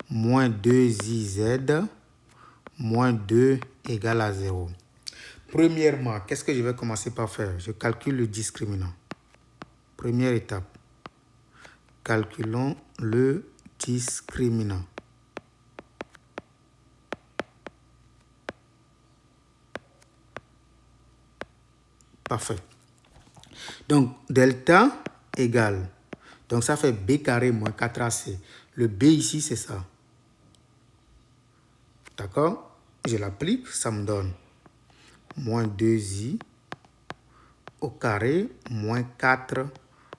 moins 2iz moins 2 égale à 0. Premièrement, qu'est-ce que je vais commencer par faire? Je calcule le discriminant. Première étape. Calculons le discriminant. Parfait. Donc, delta égale. Donc, ça fait b carré moins 4ac. Le b ici, c'est ça. D'accord? Je l'applique, ça me donne moins 2i au carré moins 4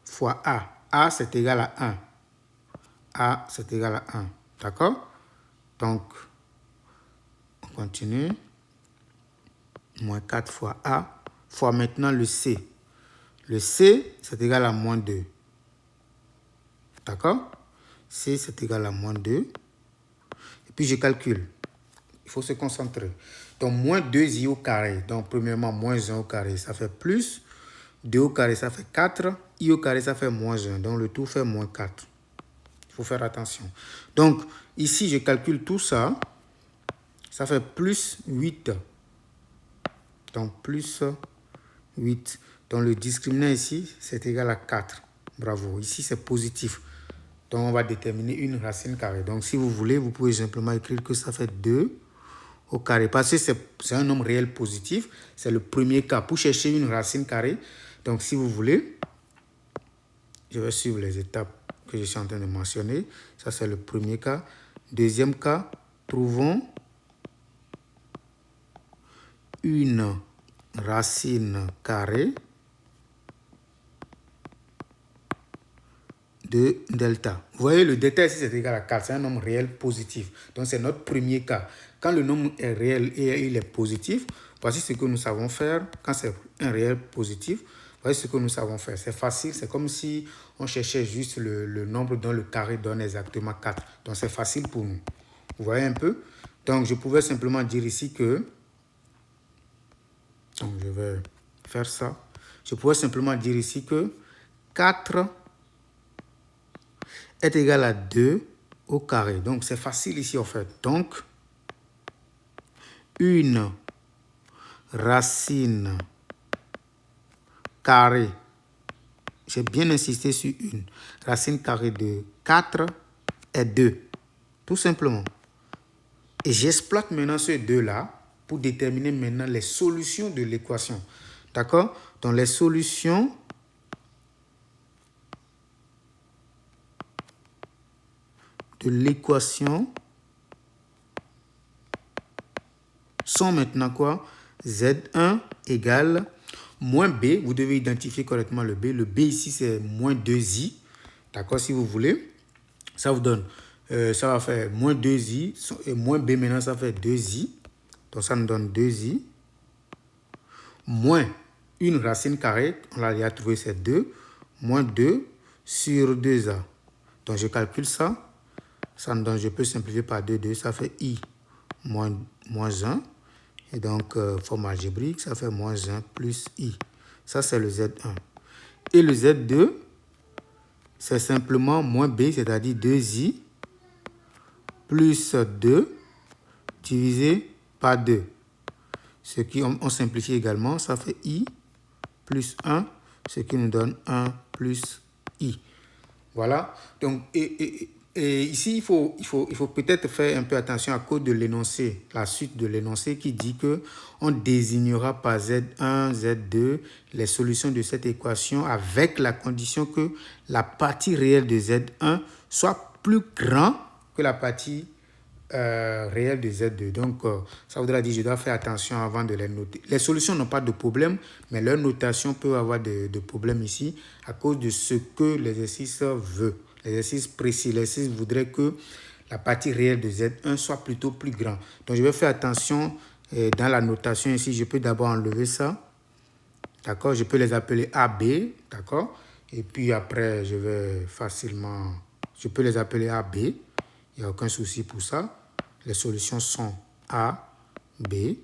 fois a. A, c'est égal à 1. A, c'est égal à 1. D'accord? Donc, on continue. Moins 4 fois a fois maintenant le c. Le c, c'est égal à moins 2. D'accord? C, c'est égal à moins 2. Et puis, je calcule. Il faut se concentrer. Donc, moins 2i au carré. Donc, premièrement, moins 1 au carré, ça fait plus. 2 au carré, ça fait 4. I au carré, ça fait moins 1. Donc, le tout fait moins 4. Il faut faire attention. Donc, ici, je calcule tout ça. Ça fait plus 8. Donc, plus 8. Donc, le discriminant ici, c'est égal à 4. Bravo. Ici, c'est positif. Donc, on va déterminer une racine carrée. Donc, si vous voulez, vous pouvez simplement écrire que ça fait 2 au carré. Parce que c'est un nombre réel positif. C'est le premier cas pour chercher une racine carrée. Donc, si vous voulez, je vais suivre les étapes que je suis en train de mentionner. Ça, c'est le premier cas. Deuxième cas, trouvons une racine carrée de delta. Vous voyez, le delta ici, c'est égal à 4. C'est un nombre réel positif. Donc, c'est notre premier cas. Quand le nombre est réel et il est positif, voici ce que nous savons faire. Quand c'est un réel positif, voici ce que nous savons faire. C'est facile. C'est comme si on cherchait juste le nombre dont le carré donne exactement 4. Donc, c'est facile pour nous. Vous voyez un peu? Donc, je pouvais simplement dire ici que... Donc, je vais faire ça. Je pourrais simplement dire ici que 4 est égal à 2 au carré. Donc, c'est facile ici, en fait. Donc, une racine carrée, j'ai bien insisté sur une, racine carrée de 4 est 2. Tout simplement. Et j'exploite maintenant ce 2-là pour déterminer maintenant les solutions de l'équation. D'accord? Donc, les solutions de l'équation sont maintenant quoi? Z1 égale moins B. Vous devez identifier correctement le B. Le B ici, c'est moins 2i. D'accord, si vous voulez. Ça vous donne, ça va faire moins 2i. Et moins B maintenant, ça fait 2i. Donc, ça nous donne 2i. Moins une racine carrée. On l'a déjà trouvé, c'est 2. Moins 2 sur 2a. Donc, je calcule ça. Ça me donne, je peux simplifier par 2. Ça fait i moins 1. Et donc, forme algébrique, ça fait moins 1 plus i. Ça, c'est le Z1. Et le Z2, c'est simplement moins b, c'est-à-dire 2i plus 2 divisé par 2. Ce qui, on simplifie également, ça fait i plus 1, ce qui nous donne 1 plus i. Voilà. Donc, et ici, il faut peut-être faire un peu attention à cause de l'énoncé, la suite de l'énoncé qui dit que on désignera par Z1, Z2 les solutions de cette équation avec la condition que la partie réelle de Z1 soit plus grande que la partie réelle de Z2. Donc, ça voudra dire que je dois faire attention avant de les noter. Les solutions n'ont pas de problème, mais leur notation peut avoir de problèmes ici à cause de ce que l'exercice veut. L'exercice précis, l'exercice voudrait que la partie réelle de Z1 soit plutôt plus grande. Donc, je vais faire attention dans la notation ici. Je peux d'abord enlever ça. D'accord? Je peux les appeler AB. D'accord? Et puis après, je vais facilement... Je peux les appeler AB. Il n'y a aucun souci pour ça. Les solutions sont A, B,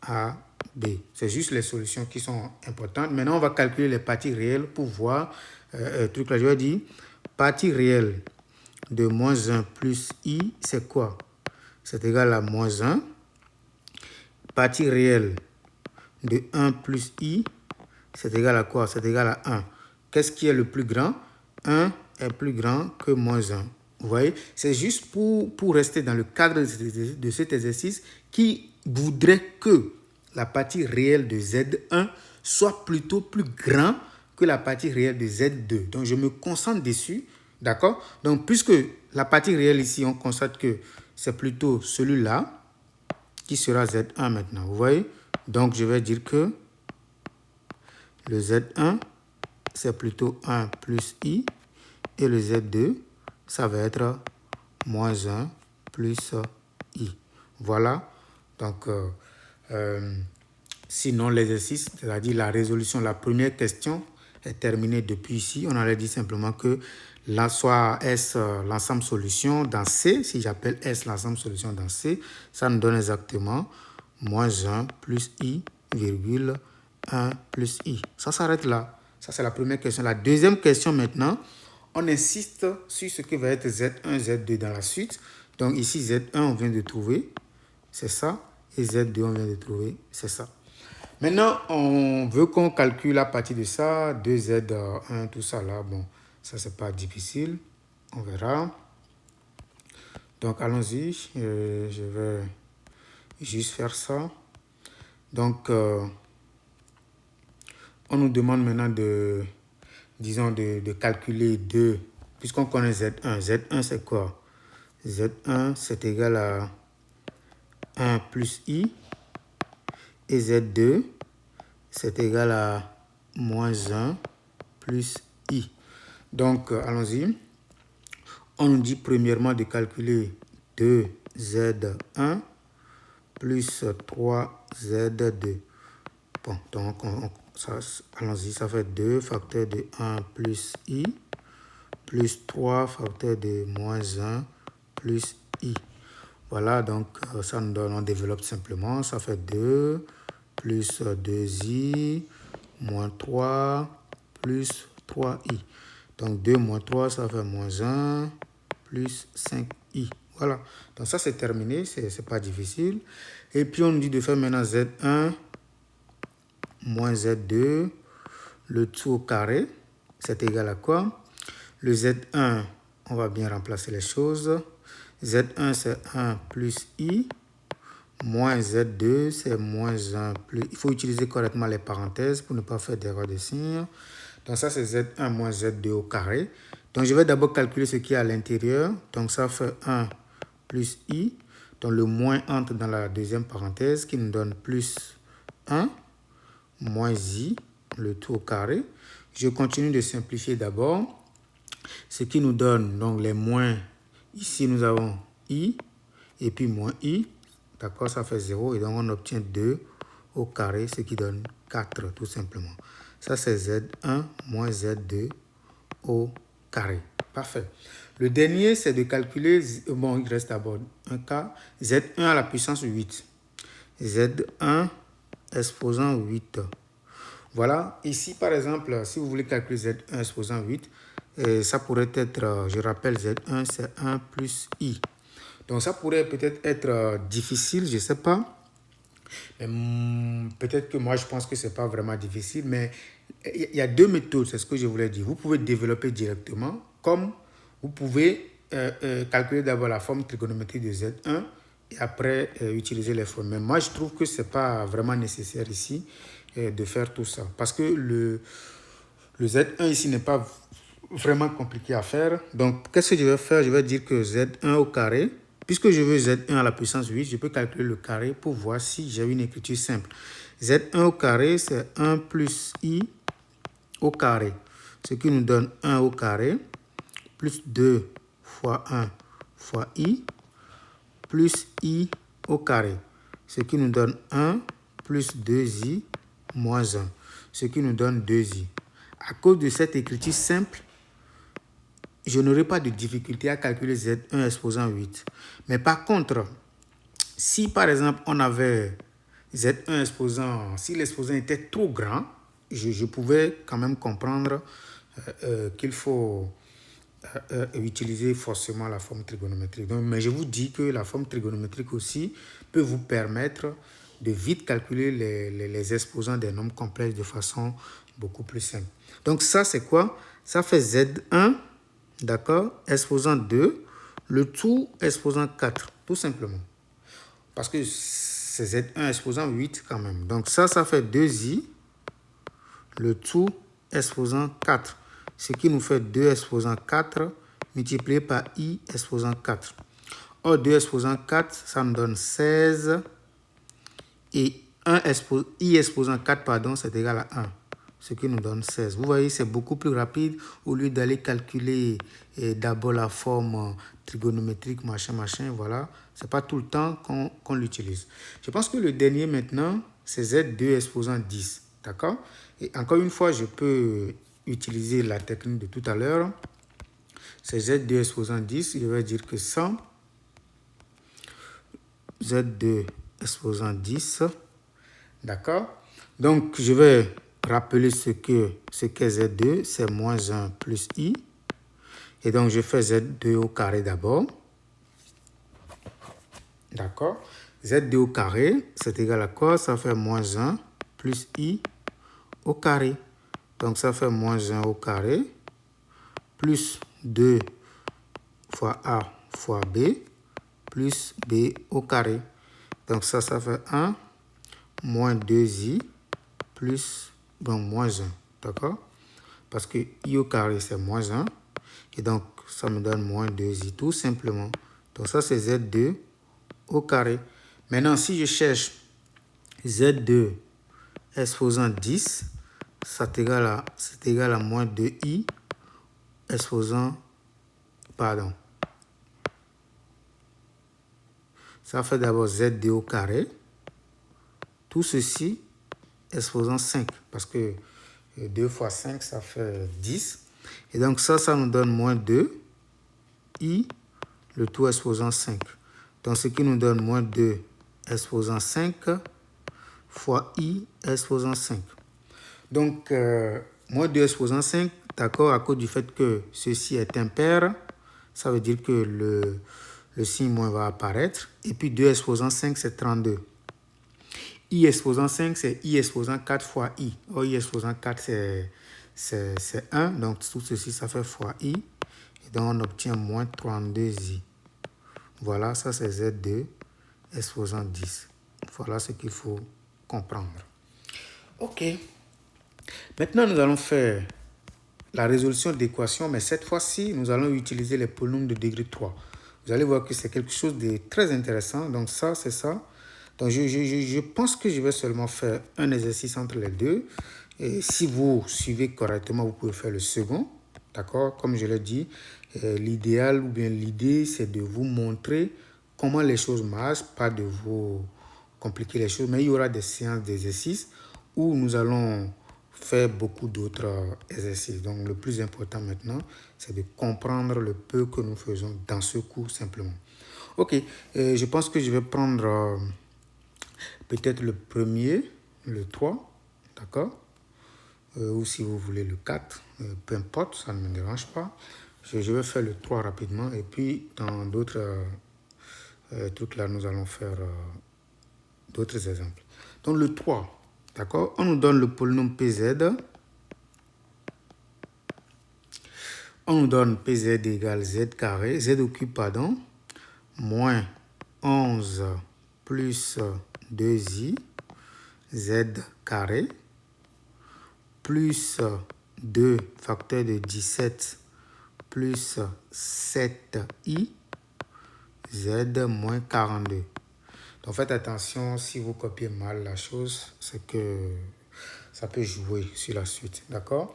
A, B. C'est juste les solutions qui sont importantes. Maintenant, on va calculer les parties réelles pour voir. Truc là, je vais dire, partie réelle de moins 1 plus i, c'est quoi? C'est égal à moins 1. Partie réelle de 1 plus i, c'est égal à quoi? C'est égal à 1. Qu'est-ce qui est le plus grand? 1 est plus grand que moins 1. Vous voyez, c'est juste pour rester dans le cadre de cet exercice qui voudrait que la partie réelle de Z1 soit plutôt plus grand que la partie réelle de Z2. Donc, je me concentre dessus, d'accord? Donc, puisque la partie réelle ici, on constate que c'est plutôt celui-là qui sera Z1 maintenant. Vous voyez? Donc, je vais dire que le Z1, c'est plutôt 1 plus i et le Z2, ça va être moins 1 plus i. Voilà. Donc, sinon l'exercice, c'est-à-dire la résolution, la première question est terminée depuis ici. On allait dire simplement que là, soit S l'ensemble solution dans C, si j'appelle S l'ensemble solution dans C, ça nous donne exactement moins 1 plus i, virgule 1 plus i. Ça s'arrête là. Ça, c'est la première question. La deuxième question maintenant, on insiste sur ce que va être Z1, Z2 dans la suite. Donc ici, Z1, on vient de trouver, c'est ça. Et Z2, on vient de trouver, c'est ça. Maintenant, on veut qu'on calcule à partir de ça, 2Z1, tout ça là. Bon, ça, c'est pas difficile. On verra. Donc, allons-y. Je vais juste faire ça. Donc, on nous demande maintenant de calculer 2, puisqu'on connaît Z1. Z1, c'est quoi? Z1, c'est égal à 1 plus i. Et Z2, c'est égal à moins 1 plus i. Donc, allons-y. On nous dit premièrement de calculer 2Z1 plus 3Z2. Bon, donc, allons-y, ça fait 2 facteur de 1 plus i, plus 3 facteur de moins 1 plus i. Voilà, donc ça nous donne, on développe simplement, ça fait 2 plus 2i moins 3 plus 3i. Donc 2 moins 3, ça fait moins 1 plus 5i. Voilà, donc ça c'est terminé, c'est pas difficile. Et puis on nous dit de faire maintenant Z1 moins Z2, le tout au carré, c'est égal à quoi? Le Z1, on va bien remplacer les choses. Z1, c'est 1 plus i, moins Z2, c'est moins 1 plus... Il faut utiliser correctement les parenthèses pour ne pas faire d'erreur de signe. Donc ça, c'est Z1 moins Z2 au carré. Donc je vais d'abord calculer ce qui est à l'intérieur. Donc ça fait 1 plus i. Donc le moins entre dans la deuxième parenthèse qui nous donne plus 1 moins i, le tout au carré. Je continue de simplifier d'abord. Ce qui nous donne donc les moins. Ici, nous avons i et puis moins i. D'accord, ça fait 0. Et donc, on obtient 2 au carré, ce qui donne 4 tout simplement. Ça, c'est z1 moins z2 au carré. Parfait. Le dernier, c'est de calculer, bon, il reste d'abord un cas, z1 à la puissance 8. z1 exposant 8. Voilà, ici par exemple, si vous voulez calculer z1 exposant 8, ça pourrait être, je rappelle, z1 c'est 1 plus i. Donc ça pourrait peut-être être difficile, je ne sais pas. Peut-être que moi je pense que ce n'est pas vraiment difficile, mais il y a deux méthodes, c'est ce que je voulais dire. Vous pouvez développer directement, comme vous pouvez calculer d'abord la forme trigonométrique de z1 et après utiliser les formes. Mais moi je trouve que ce n'est pas vraiment nécessaire ici de faire tout ça. Parce que le Z1 ici n'est pas vraiment compliqué à faire. Donc, qu'est-ce que je vais faire? Je vais dire que Z1 au carré, puisque je veux Z1 à la puissance 8, je peux calculer le carré pour voir si j'ai une écriture simple. Z1 au carré, c'est 1 plus i au carré, ce qui nous donne 1 au carré, plus 2 fois 1 fois i, plus i au carré, ce qui nous donne 1 plus 2i moins 1, ce qui nous donne 2i. À cause de cette écriture simple, je n'aurai pas de difficulté à calculer z1 exposant 8. Mais par contre, si par exemple on avait z1 exposant, si l'exposant était trop grand, je pouvais quand même comprendre qu'il faut utiliser forcément la forme trigonométrique. Donc, mais je vous dis que la forme trigonométrique aussi peut vous permettre de vite calculer les exposants des nombres complexes de façon beaucoup plus simple. Donc ça c'est quoi? Ça fait Z1, d'accord, exposant 2, le tout exposant 4, tout simplement. Parce que c'est Z1 exposant 8 quand même. Donc ça fait 2i, le tout exposant 4. Ce qui nous fait 2 exposant 4 multiplié par i exposant 4. Or, 2 exposant 4, ça me donne 16. Et i exposant 4, pardon, c'est égal à 1. Ce qui nous donne 16. Vous voyez, c'est beaucoup plus rapide. Au lieu d'aller calculer d'abord la forme trigonométrique, machin, voilà. Ce n'est pas tout le temps qu'on l'utilise. Je pense que le dernier maintenant, c'est Z2 exposant 10. D'accord? Et encore une fois, je peux utiliser la technique de tout à l'heure. C'est Z2 exposant 10. Je vais dire que 100. Z2 exposant 10. D'accord? Donc, je vais rappeler ce qu'est Z2. C'est moins 1 plus i. Et donc, je fais Z2 au carré d'abord. D'accord? Z2 au carré, c'est égal à quoi? Ça fait moins 1 plus i au carré. Donc, ça fait moins 1 au carré plus 2 fois a fois b plus b au carré. Donc, ça fait 1 moins 2i plus moins 1. D'accord? Parce que i au carré, c'est moins 1. Et donc, ça me donne moins 2i tout simplement. Donc, ça, c'est Z2 au carré. Maintenant, si je cherche Z2 exposant 10, c'est égal à moins 2i exposant, pardon. Ça fait d'abord Z2 au carré. Tout ceci exposant 5. Parce que 2 fois 5, ça fait 10. Et donc ça nous donne moins 2. I, le tout exposant 5. Donc ce qui nous donne moins 2 exposant 5 fois I exposant 5. Donc, moins 2 exposant 5, d'accord, à cause du fait que ceci est impair, ça veut dire que le signe moins va apparaître. Et puis 2 exposant 5, c'est 32. I exposant 5, c'est I exposant 4 fois I. Or, I exposant 4, c'est 1. Donc, tout ceci, ça fait fois I. Et donc, on obtient moins 32i. Voilà, ça c'est Z2 exposant 10. Voilà ce qu'il faut comprendre. OK. Maintenant, nous allons faire la résolution d'équations, mais cette fois-ci, nous allons utiliser les polynômes de degré 3. Vous allez voir que c'est quelque chose de très intéressant. Donc ça, c'est ça. Donc je pense que je vais seulement faire un exercice entre les deux. Et si vous suivez correctement, vous pouvez faire le second. D'accord? Comme je l'ai dit, l'idéal ou bien l'idée, c'est de vous montrer comment les choses marchent, pas de vous compliquer les choses. Mais il y aura des séances d'exercices où nous allons faire beaucoup d'autres exercices. Donc le plus important maintenant, c'est de comprendre le peu que nous faisons dans ce cours simplement. Ok, je pense que je vais prendre peut-être le premier, le 3, d'accord? Ou si vous voulez le 4, peu importe, ça ne me dérange pas. Je vais faire le 3 rapidement et puis dans d'autres trucs là, nous allons faire d'autres exemples. Donc le 3, d'accord? On nous donne le polynôme PZ. On nous donne PZ égale Z carré, Z au cube, pardon, moins 11 plus 2i, Z carré, plus 2 facteur de 17 plus 7i, Z moins 42. Donc faites attention, si vous copiez mal la chose, c'est que ça peut jouer sur la suite, d'accord?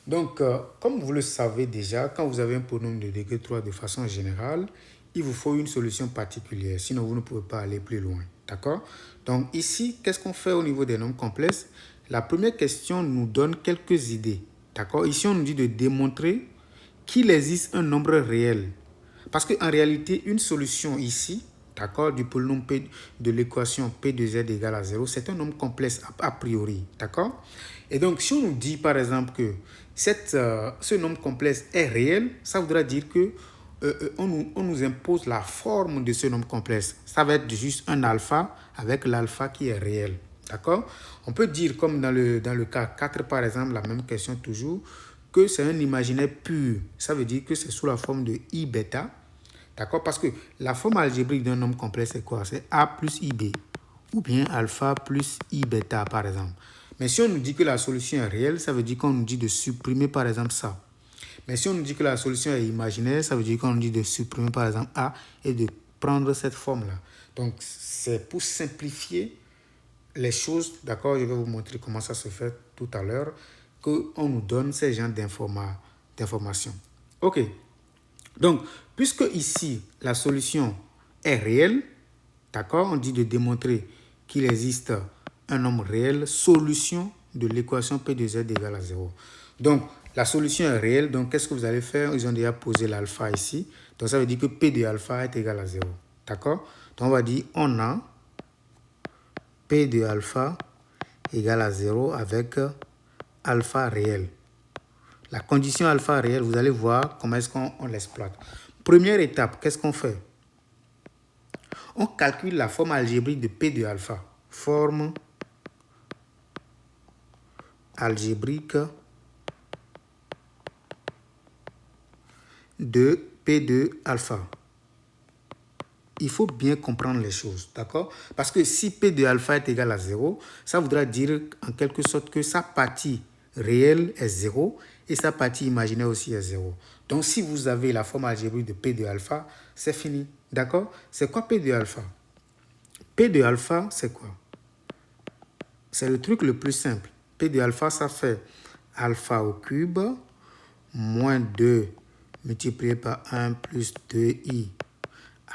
Donc, comme vous le savez déjà, quand vous avez un polynôme de degré 3 de façon générale, il vous faut une solution particulière, sinon vous ne pouvez pas aller plus loin, d'accord? Donc ici, qu'est-ce qu'on fait au niveau des nombres complexes? La première question nous donne quelques idées, d'accord? Ici, on nous dit de démontrer qu'il existe un nombre réel. Parce qu'en réalité, une solution ici, d'accord, du polynôme P de l'équation P de Z égale à 0, c'est un nombre complexe a priori, d'accord? Et donc, si on nous dit par exemple que ce nombre complexe est réel, ça voudra dire que on nous impose la forme de ce nombre complexe. Ça va être juste un alpha avec l'alpha qui est réel, d'accord? On peut dire, comme dans le cas 4 par exemple, la même question toujours, que c'est un imaginaire pur. Ça veut dire que c'est sous la forme de I bêta. D'accord? Parce que la forme algébrique d'un nombre complexe, c'est quoi? C'est A plus IB. Ou bien alpha plus I bêta, par exemple. Mais si on nous dit que la solution est réelle, ça veut dire qu'on nous dit de supprimer, par exemple, ça. Mais si on nous dit que la solution est imaginaire, ça veut dire qu'on nous dit de supprimer, par exemple, A et de prendre cette forme-là. Donc, c'est pour simplifier les choses, d'accord? Je vais vous montrer comment ça se fait tout à l'heure, qu'on nous donne ces genres d'informations. OK. Donc, puisque ici, la solution est réelle, d'accord, on dit de démontrer qu'il existe un nombre réel, solution de l'équation P de Z égale à 0. Donc, la solution est réelle, donc qu'est-ce que vous allez faire? Ils ont déjà posé l'alpha ici, donc ça veut dire que P de alpha est égal à 0, d'accord? Donc, on va dire, on a P de alpha égale à 0 avec alpha réel. La condition alpha réelle, vous allez voir comment est-ce qu'on l'exploite. Première étape, qu'est-ce qu'on fait? On calcule la forme algébrique de P de alpha. Forme algébrique de P de alpha. Il faut bien comprendre les choses, d'accord? Parce que si P de alpha est égal à 0, ça voudra dire en quelque sorte que sa partie réelle est 0 et sa partie imaginaire aussi est 0. Donc, si vous avez la forme algébrique de P de alpha, c'est fini, d'accord? C'est quoi P de alpha? P de alpha, c'est quoi? C'est le truc le plus simple. P de alpha, ça fait alpha au cube moins 2 multiplié par 1 plus 2i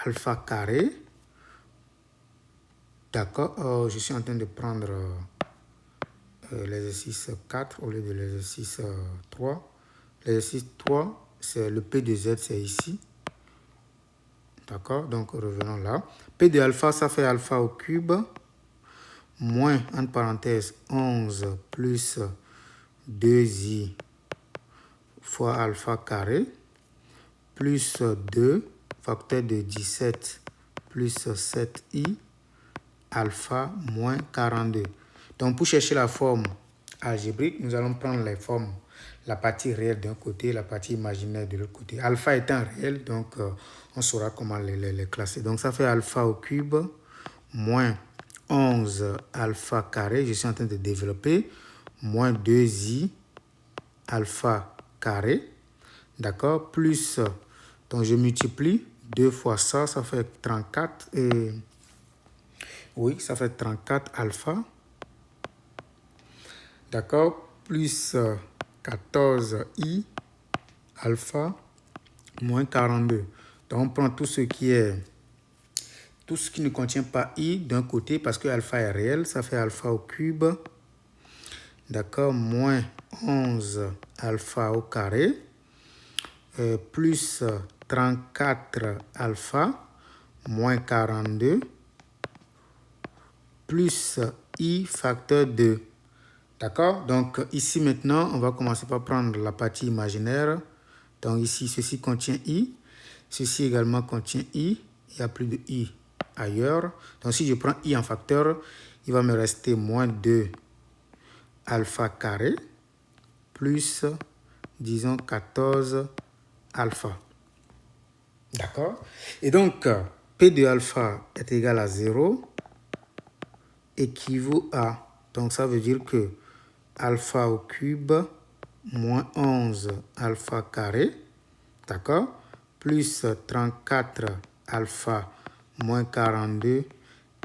alpha carré. D'accord, je suis en train de prendre l'exercice 4 au lieu de l'exercice 3. L'exercice 3, c'est le P de Z, c'est ici. D'accord, donc revenons là. P de alpha, ça fait alpha au cube moins, entre parenthèses, 11 plus 2i fois alpha carré plus 2 facteur de 17 plus 7i alpha moins 42. Donc, pour chercher la forme algébrique, nous allons prendre les formes, la partie réelle d'un côté, la partie imaginaire de l'autre côté. Alpha étant réel, donc on saura comment les classer. Donc, ça fait alpha au cube moins 11 alpha carré, je suis en train de développer, moins 2i alpha carré, d'accord, plus, donc je multiplie 2 fois ça, ça fait 34. Et oui, ça fait 34 alpha. D'accord? Plus 14i alpha moins 42. Donc, on prend tout ce qui ne contient pas i d'un côté parce que alpha est réel. Ça fait alpha au cube. D'accord? Moins 11 alpha au carré. Plus 34 alpha moins 42 plus i facteur 2. D'accord? Donc ici maintenant, on va commencer par prendre la partie imaginaire. Donc ici, ceci contient i. Ceci également contient i. Il n'y a plus de i ailleurs. Donc si je prends i en facteur, il va me rester moins 2 alpha carré plus, disons, 14 alpha. D'accord? Et donc, P de alpha est égal à 0 équivaut à, donc ça veut dire que alpha au cube moins 11 alpha carré, d'accord, plus 34 alpha moins 42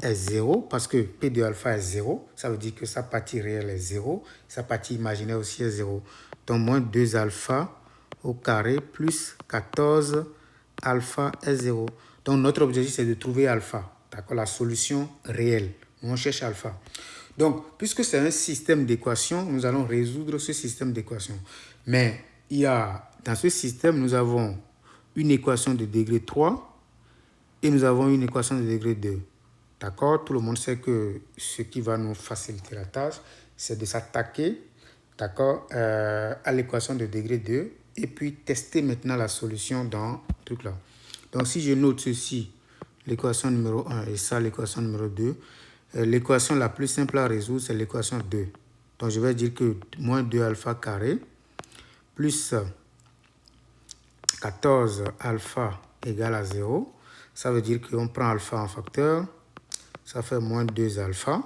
est 0, parce que P de alpha est 0, ça veut dire que sa partie réelle est 0, sa partie imaginaire aussi est 0. Donc moins 2 alpha au carré plus 14 alpha est 0. Donc notre objectif c'est de trouver alpha, d'accord, la solution réelle. On cherche alpha. Donc, puisque c'est un système d'équations, nous allons résoudre ce système d'équations. Mais dans ce système, nous avons une équation de degré 3 et nous avons une équation de degré 2. D'accord? Tout le monde sait que ce qui va nous faciliter la tâche, c'est de s'attaquer, d'accord, à l'équation de degré 2 et puis tester maintenant la solution dans ce truc-là. Donc, si je note ceci, l'équation numéro 1 et ça, l'équation numéro 2, l'équation la plus simple à résoudre, c'est l'équation 2. Donc, je vais dire que moins 2 alpha carré plus 14 alpha égale à 0. Ça veut dire qu'on prend alpha en facteur. Ça fait moins 2 alpha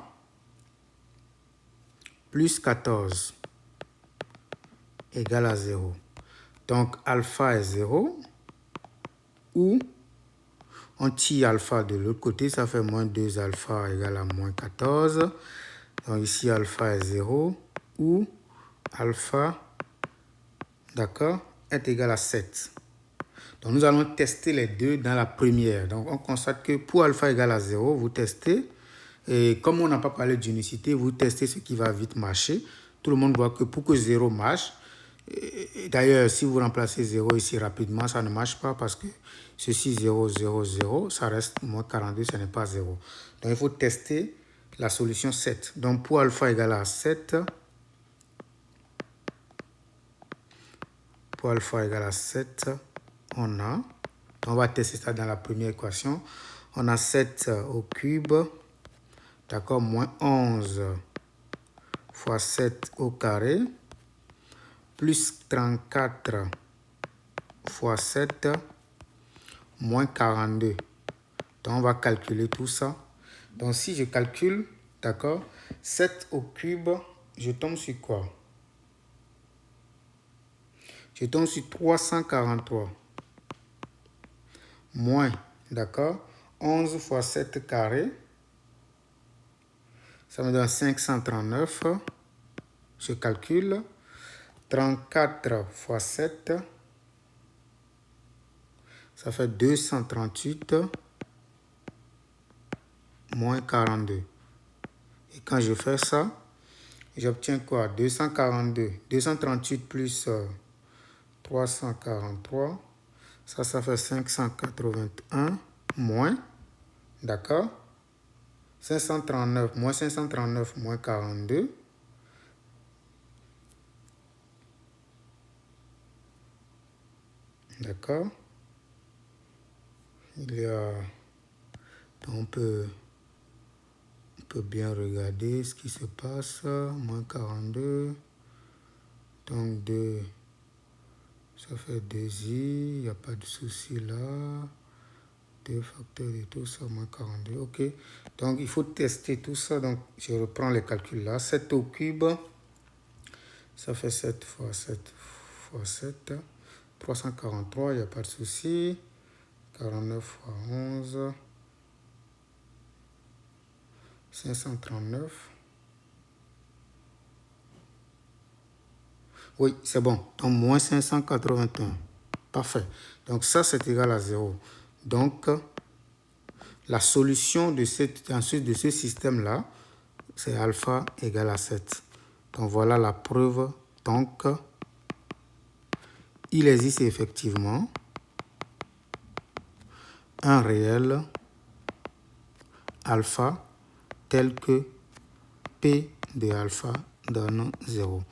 plus 14 égale à 0. Donc, alpha est 0 ou on tire alpha de l'autre côté, ça fait moins 2 alpha égale à moins 14. Donc ici, alpha est 0 ou alpha, d'accord, est égal à 7. Donc nous allons tester les deux dans la première. Donc on constate que pour alpha égale à 0, vous testez. Et comme on n'a pas parlé d'unicité, vous testez ce qui va vite marcher. Tout le monde voit que pour que 0 marche, d'ailleurs, si vous remplacez 0 ici rapidement, ça ne marche pas parce que ceci 0, 0, 0, ça reste moins 42, ce n'est pas 0. Donc, il faut tester la solution 7. Donc, pour alpha égale à 7, on va tester ça dans la première équation. On a 7 au cube, d'accord, moins 11 fois 7 au carré, plus 34 fois 7, moins 42. Donc, on va calculer tout ça. Donc, si je calcule, d'accord, 7 au cube, je tombe sur quoi? Je tombe sur 343. Moins, d'accord, 11 fois 7 carré. Ça me donne 539. Je calcule. 34 fois 7. Ça fait 238 moins 42. Et quand je fais ça, j'obtiens quoi? 242. 238 plus 343. Ça fait 581 moins, d'accord? 539 moins 42. D'accord? On peut bien regarder ce qui se passe. Moins 42. Donc 2, ça fait 2i. Il n'y a pas de souci là. 2 facteurs de tout ça, moins 42. OK. Donc il faut tester tout ça. Donc je reprends les calculs là. 7 au cube. Ça fait 7 fois 7 fois 7. 343, il n'y a pas de souci. 49 fois 11. 539. Oui, c'est bon. Donc, moins 581. Parfait. Donc, ça, c'est égal à 0. Donc, la solution de ce système-là, c'est alpha égale à 7. Donc, voilà la preuve. Donc, il existe effectivement un réel alpha tel que P de alpha donne 0.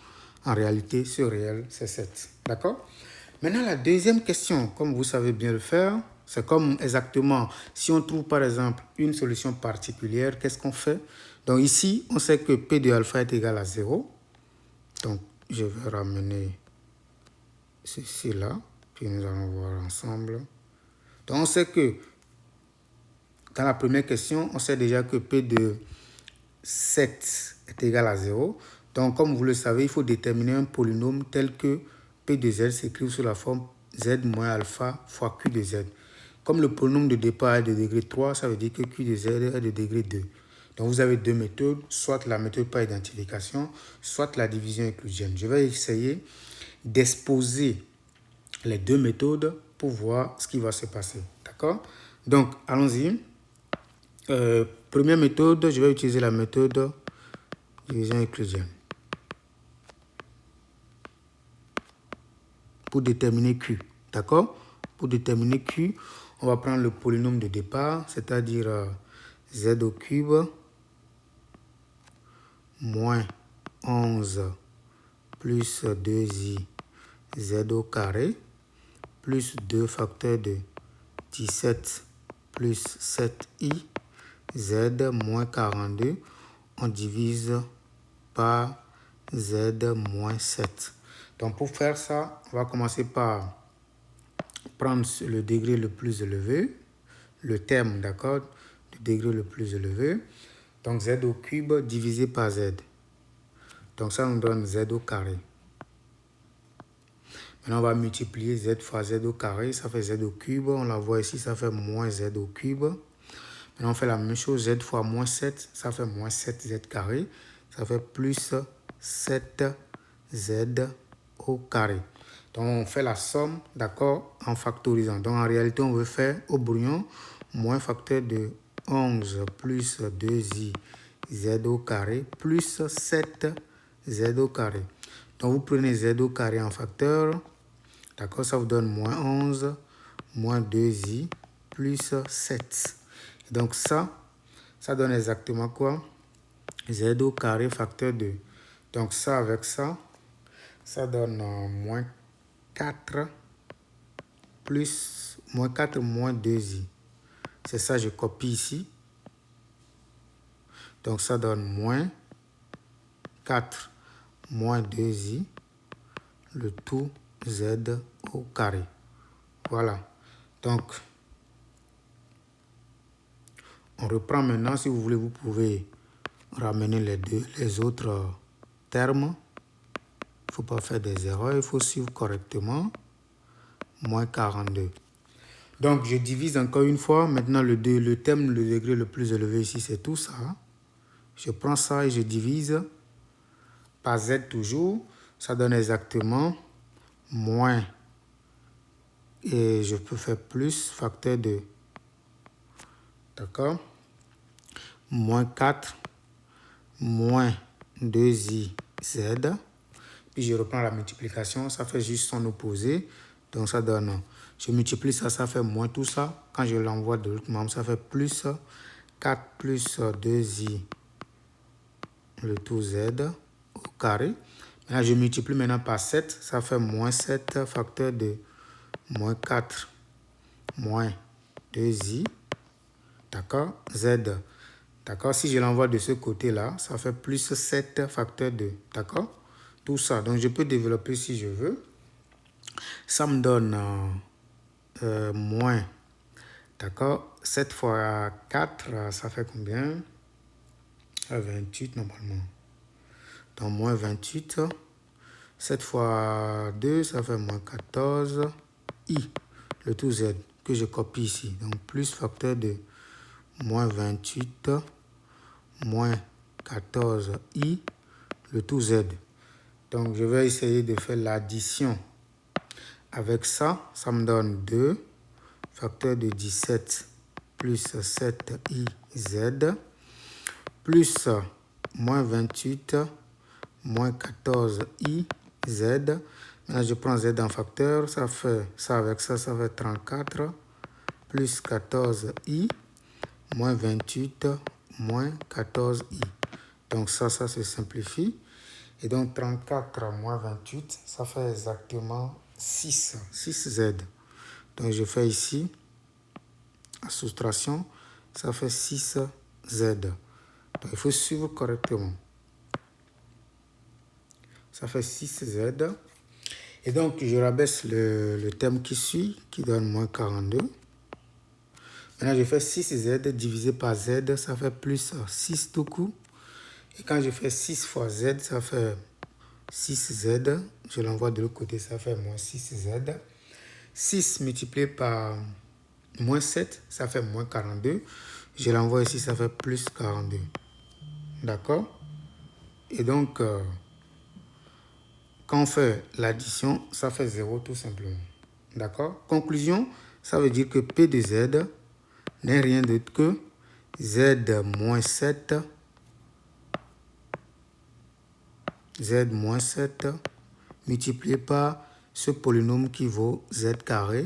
En réalité, ce réel, c'est 7. D'accord? Maintenant, la deuxième question, comme vous savez bien le faire, c'est comme exactement, si on trouve par exemple une solution particulière, qu'est-ce qu'on fait? Donc ici, on sait que P de alpha est égal à 0. Donc, je vais ramener ceci là, puis nous allons voir ensemble. Donc, on sait que dans la première question, on sait déjà que P de 7 est égal à 0. Donc, comme vous le savez, il faut déterminer un polynôme tel que P de Z s'écrit sous la forme Z moins alpha fois Q de Z. Comme le polynôme de départ est de degré 3, ça veut dire que Q de Z est de degré 2. Donc, vous avez deux méthodes, soit la méthode par identification, soit la division euclidienne. Je vais essayer d'exposer les deux méthodes pour voir ce qui va se passer. D'accord? Donc, allons-y. Première méthode, je vais utiliser la méthode division euclidienne pour déterminer Q. D'accord? Pour déterminer Q, on va prendre le polynôme de départ, c'est-à-dire Z au cube moins 11 plus 2i Z au carré plus 2 facteurs de 17 plus 7i Z moins 42. On divise par Z moins 7. Donc pour faire ça, on va commencer par prendre le degré le plus élevé, le terme, d'accord, le degré le plus élevé. Donc Z au cube divisé par Z. Donc ça nous donne Z au carré. Maintenant on va multiplier Z fois Z au carré, ça fait Z au cube. On la voit ici, ça fait moins Z au cube. Maintenant on fait la même chose, Z fois moins 7, ça fait moins 7Z carré. Ça fait plus 7Z au carré. Donc, on fait la somme, d'accord, en factorisant. Donc, en réalité, on veut faire au brouillon moins facteur de 11 plus 2i Z au carré plus 7Z au carré. Donc, vous prenez Z au carré en facteur. D'accord, ça vous donne moins 11 moins 2i plus 7. Donc, ça donne exactement quoi? Z au carré facteur 2. Donc, ça avec ça donne moins 4 plus moins 4 moins 2i. C'est ça, je copie ici. Donc, ça donne moins 4 moins 2i, le tout Z au carré. Voilà. Donc, on reprend maintenant. Si vous voulez, vous pouvez ramener les autres termes. Il ne faut pas faire des erreurs. Il faut suivre correctement. Moins 42. Donc, je divise encore une fois. Maintenant, le terme, le degré le plus élevé ici, c'est tout ça. Je prends ça et je divise par Z toujours. Ça donne exactement moins. Et je peux faire plus, facteur de. D'accord? Moins 4, moins 2i Z. Puis je reprends la multiplication. Ça fait juste son opposé. Donc, ça donne. Je multiplie ça, ça fait moins tout ça. Quand je l'envoie de l'autre membre, ça fait plus 4 plus 2i, le tout Z au carré. Maintenant, je multiplie maintenant par 7. Ça fait moins 7 facteur de moins 4 moins 2i. D'accord? Z. D'accord? Si je l'envoie de ce côté-là, ça fait plus 7 facteur de. D'accord? Tout ça. Donc, je peux développer si je veux. Ça me donne moins. D'accord? 7 fois 4, ça fait combien? 28 normalement. Donc, moins 28. 7 fois 2, ça fait moins 14. I, le tout Z. que je copie ici. Donc, plus facteur de moins 28 moins 14i, le tout z. Donc, je vais essayer de faire l'addition. Avec ça, ça me donne 2 facteur de 17 plus 7iz plus moins 28 moins 14iz. Maintenant, je prends z en facteur. Ça fait ça avec ça fait 34 plus 14i moins 28 moins 14i. Donc, ça se simplifie. Et donc, 34 moins 28, ça fait exactement 6z. Donc, je fais ici, la soustraction, ça fait 6z. Donc, il faut suivre correctement. Ça fait 6z. Et donc, je rabaisse le terme qui suit, qui donne moins 42. Maintenant, je fais 6z divisé par z, ça fait plus 6 tout coup. Et quand je fais 6 fois z, ça fait 6z. Je l'envoie de l'autre côté, ça fait moins 6z. 6 multiplié par moins 7, ça fait moins 42. Je l'envoie ici, ça fait plus 42. D'accord? Et donc, quand on fait l'addition, ça fait 0 tout simplement. D'accord? Conclusion, ça veut dire que P de Z n'est rien d'autre que Z moins 7 multiplié par ce polynôme qui vaut Z carré.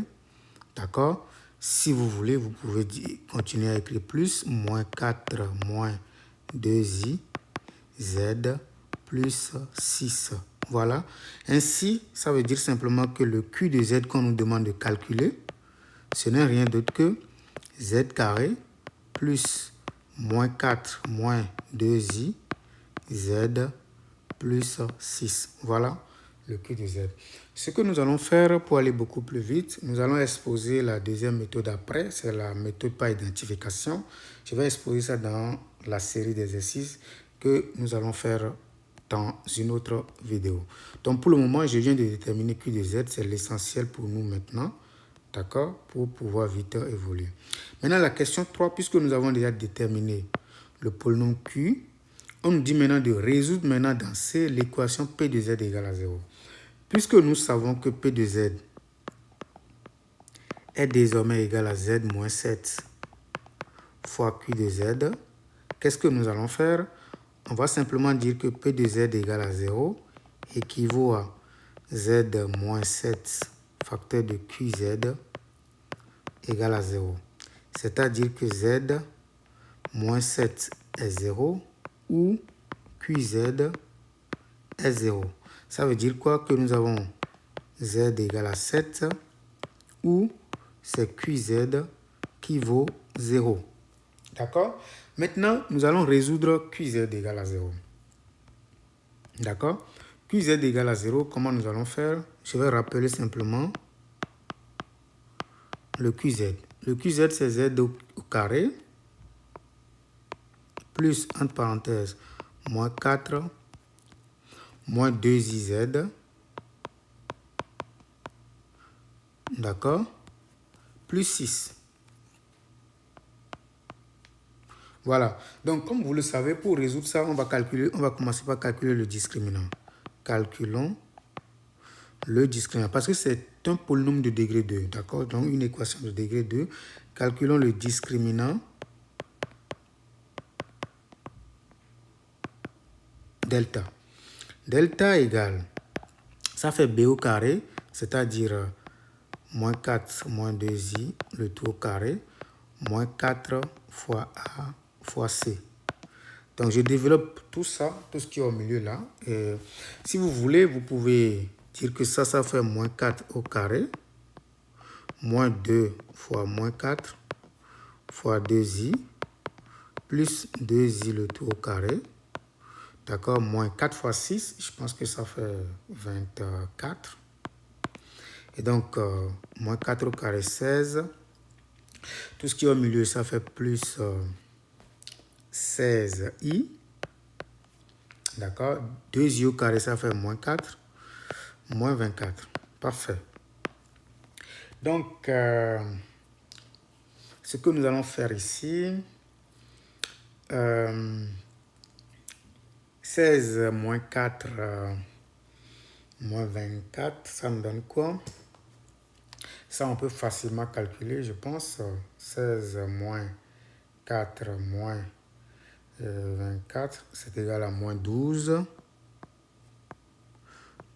D'accord? Si vous voulez, vous pouvez continuer à écrire plus. Moins 4 moins 2i Z plus 6. Voilà. Ainsi, ça veut dire simplement que le Q de Z qu'on nous demande de calculer, ce n'est rien d'autre que Z carré plus moins 4 moins 2i Z plus 6. Voilà le Q de Z. Ce que nous allons faire pour aller beaucoup plus vite, nous allons exposer la deuxième méthode après, c'est la méthode par identification. Je vais exposer ça dans la série d'exercices que nous allons faire dans une autre vidéo. Donc pour le moment, je viens de déterminer Q de Z, c'est l'essentiel pour nous maintenant, d'accord, pour pouvoir vite évoluer. Maintenant, la question 3, puisque nous avons déjà déterminé le polynôme Q, on nous dit maintenant de résoudre maintenant dans C l'équation P de Z égale à 0. Puisque nous savons que P de Z est désormais égal à Z moins 7 fois Q de Z, qu'est-ce que nous allons faire? On va simplement dire que P de Z égale à 0 équivaut à Z moins 7 facteur de QZ égale à 0. C'est-à-dire que Z moins 7 est 0 ou QZ est 0. Ça veut dire quoi? Que nous avons Z égale à 7 ou c'est QZ qui vaut 0. D'accord? Maintenant, nous allons résoudre QZ égale à 0. D'accord? QZ égale à 0, comment nous allons faire? Je vais rappeler simplement le QZ. Le QZ, c'est Z au carré, plus, entre parenthèses, moins 4, moins 2IZ, d'accord, plus 6. Voilà. Donc, comme vous le savez, pour résoudre ça, on va commencer par calculer le discriminant. Calculons le discriminant, parce que c'est un polynôme de degré 2, d'accord? Donc, une équation de degré 2. Calculons le discriminant delta. Delta égale, ça fait B au carré, c'est-à-dire moins 4 moins 2i, le tout au carré, moins 4 fois A fois C. Donc, je développe tout ça, tout ce qui est au milieu là. Et si vous voulez, vous pouvez dire que ça fait moins 4 au carré, moins 2 fois moins 4 fois 2i, plus 2i le tout au carré. D'accord, moins 4 fois 6, je pense que ça fait 24. Et donc, moins 4 au carré, 16. Tout ce qui est au milieu, ça fait plus 16i. D'accord, 2i au carré, ça fait moins 4. Moins 24. Parfait. Donc, ce que nous allons faire ici, 16 moins 4 moins 24, ça me donne quoi? Ça, on peut facilement calculer, je pense. 16 moins 4 moins 24, c'est égal à moins 12.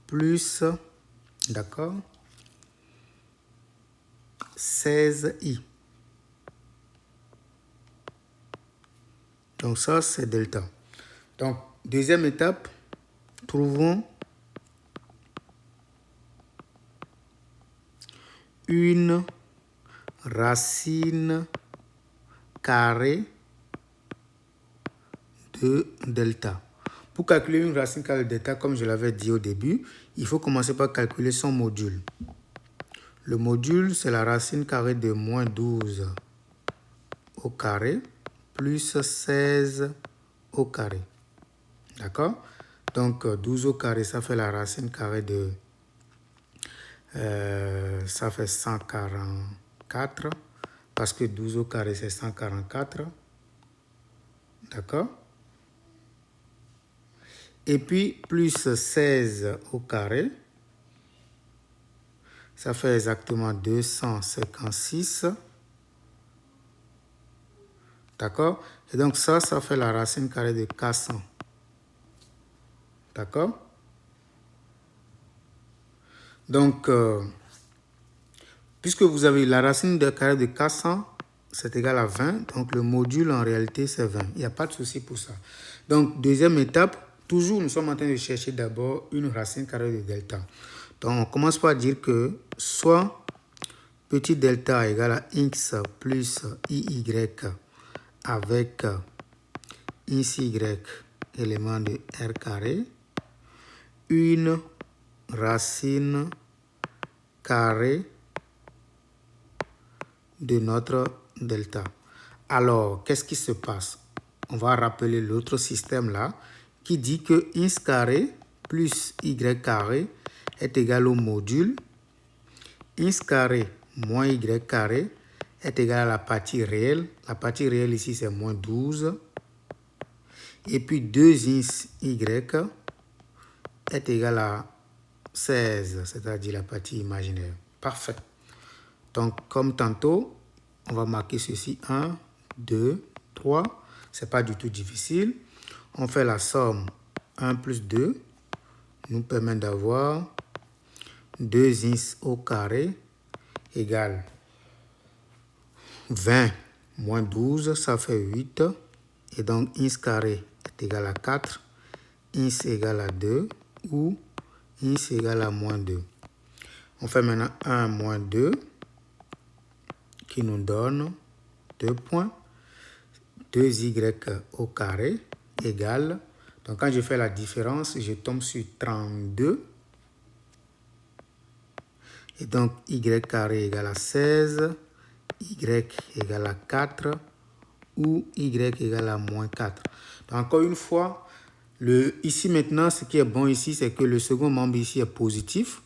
Plus, d'accord, 16i. Donc ça, c'est delta. Donc, deuxième étape, trouvons une racine carrée de delta. Pour calculer une racine carrée de delta, comme je l'avais dit au début, il faut commencer par calculer son module. Le module, c'est la racine carrée de moins 12 au carré plus 16 au carré. D'accord? Donc, 12 au carré, ça fait la racine carrée de... ça fait 144. Parce que 12 au carré, c'est 144. D'accord? Et puis, plus 16 au carré, ça fait exactement 256. D'accord? Et donc, ça fait la racine carrée de 400. D'accord? Donc, puisque vous avez la racine de carré de 400, c'est égal à 20. Donc, le module, en réalité, c'est 20. Il n'y a pas de souci pour ça. Donc, deuxième étape, toujours, nous sommes en train de chercher d'abord une racine carrée de delta. Donc, on commence par dire que soit petit delta égale à x plus iy avec xy élément de r carré, une racine carrée de notre delta. Alors, qu'est-ce qui se passe? On va rappeler l'autre système là qui dit que x carré plus y carré est égal au module x carré moins y carré est égal à la partie réelle. La partie réelle ici, c'est moins 12. Et puis 2xy est égal à 16, c'est-à-dire la partie imaginaire. Parfait. Donc, comme tantôt, on va marquer ceci 1, 2, 3. Ce n'est pas du tout difficile. On fait la somme 1 plus 2 nous permet d'avoir 2x au carré égale 20 moins 12, ça fait 8. Et donc, x carré est égal à 4. X égale à 2 ou x égale à moins 2. On fait maintenant 1 moins 2 qui nous donne 2 points. 2y au carré égale. Donc, quand je fais la différence, je tombe sur 32. Et donc, y carré égale à 16. Y égale à 4 ou y égale à moins 4. Donc, encore une fois, ici maintenant, ce qui est bon ici, c'est que le second membre ici est positif.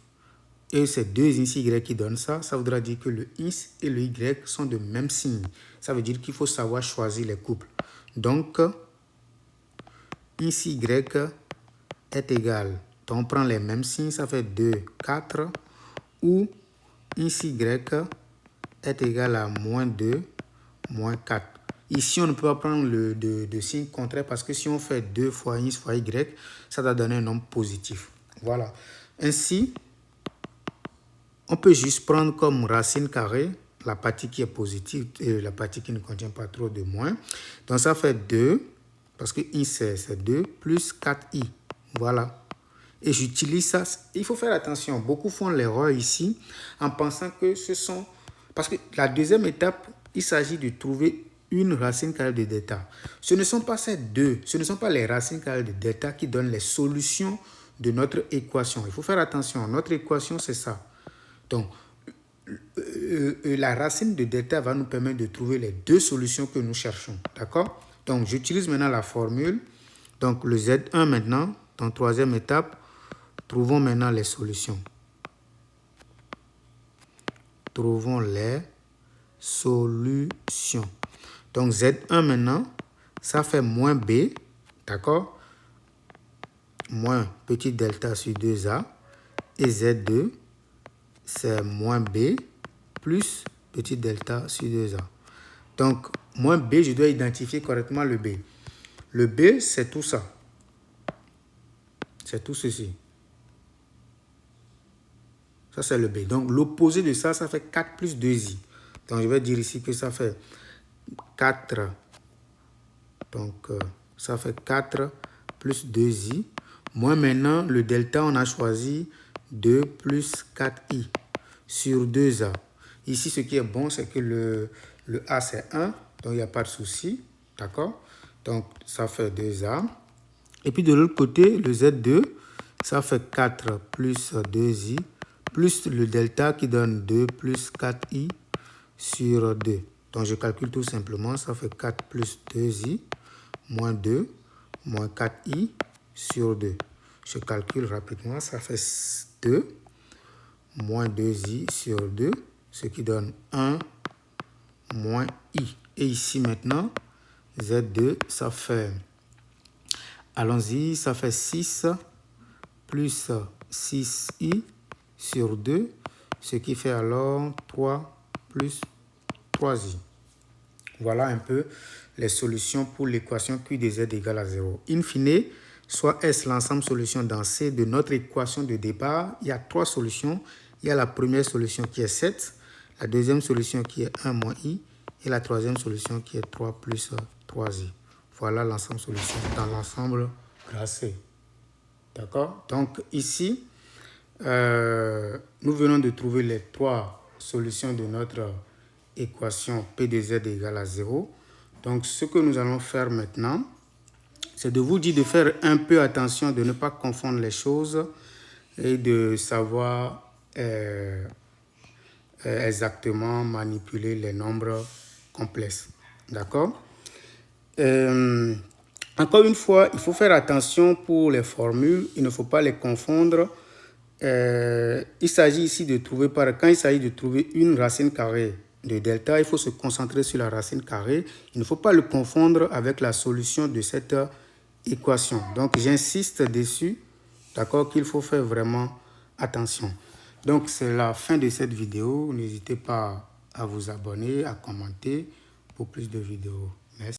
Et c'est 2xy qui donne ça. Ça voudra dire que le x et le y sont de même signe. Ça veut dire qu'il faut savoir choisir les couples. Donc, xy est égal. Donc, on prend les mêmes signes. Ça fait 2, 4. Ou xy est égal à moins 2, moins 4. Ici, on ne peut pas prendre de signe contraire parce que si on fait 2 fois x fois y, ça va donner un nombre positif. Voilà. Ainsi, on peut juste prendre comme racine carrée la partie qui est positive et la partie qui ne contient pas trop de moins. Donc, ça fait 2, parce que i c'est 2, plus 4i. Voilà. Et j'utilise ça. Il faut faire attention. Beaucoup font l'erreur ici en pensant que ce sont... Parce que la deuxième étape, il s'agit de trouver une racine carrée de delta. Ce ne sont pas ces deux, ce ne sont pas les racines carrées de delta qui donnent les solutions de notre équation. Il faut faire attention. Notre équation, c'est ça. Donc, la racine de delta va nous permettre de trouver les deux solutions que nous cherchons. D'accord? Donc, j'utilise maintenant la formule. Donc, le Z1 maintenant, dans troisième étape, trouvons maintenant les solutions. Trouvons les solution. Donc Z1 maintenant, ça fait moins B, d'accord? Moins petit delta sur 2A. Et Z2, c'est moins B plus petit delta sur 2A. Donc, moins B, je dois identifier correctement le B. Le B, c'est tout ça. C'est tout ceci. Ça, c'est le B. Donc, l'opposé de ça, ça fait 4 plus 2i. Donc, je vais dire ici que ça fait 4. Donc, ça fait 4 plus 2i. Moins maintenant, le delta, on a choisi 2 plus 4i sur 2a. Ici, ce qui est bon, c'est que le a, c'est 1. Donc, il n'y a pas de souci. D'accord? Donc, ça fait 2a. Et puis, de l'autre côté, le z2, ça fait 4 plus 2i, plus le delta qui donne 2 plus 4i sur 2. Donc, je calcule tout simplement. Ça fait 4 plus 2i, moins 2, moins 4i sur 2. Je calcule rapidement. Ça fait 2, moins 2i sur 2, ce qui donne 1 moins i. Et ici maintenant, z2, ça fait, allons-y, ça fait 6 plus 6i sur 2, ce qui fait alors 3 plus 3i. Voilà un peu les solutions pour l'équation Q de z égale à 0. In fine, soit S l'ensemble solution dans C de notre équation de départ, il y a 3 solutions. Il y a la première solution qui est 7, la deuxième solution qui est 1 moins i, et la troisième solution qui est 3 plus 3i. Voilà l'ensemble solution dans l'ensemble classé. D'accord? Donc ici, nous venons de trouver les 3 solutions de notre équation P de z égale à 0. Donc ce que nous allons faire maintenant, c'est de vous dire de faire un peu attention, de ne pas confondre les choses et de savoir exactement manipuler les nombres complexes. D'accord? Encore une fois, il faut faire attention pour les formules, il ne faut pas les confondre. Il s'agit ici de trouver, quand il s'agit de trouver une racine carrée de delta, il faut se concentrer sur la racine carrée. Il ne faut pas le confondre avec la solution de cette équation. Donc, j'insiste dessus, d'accord, qu'il faut faire vraiment attention. Donc, c'est la fin de cette vidéo. N'hésitez pas à vous abonner, à commenter pour plus de vidéos.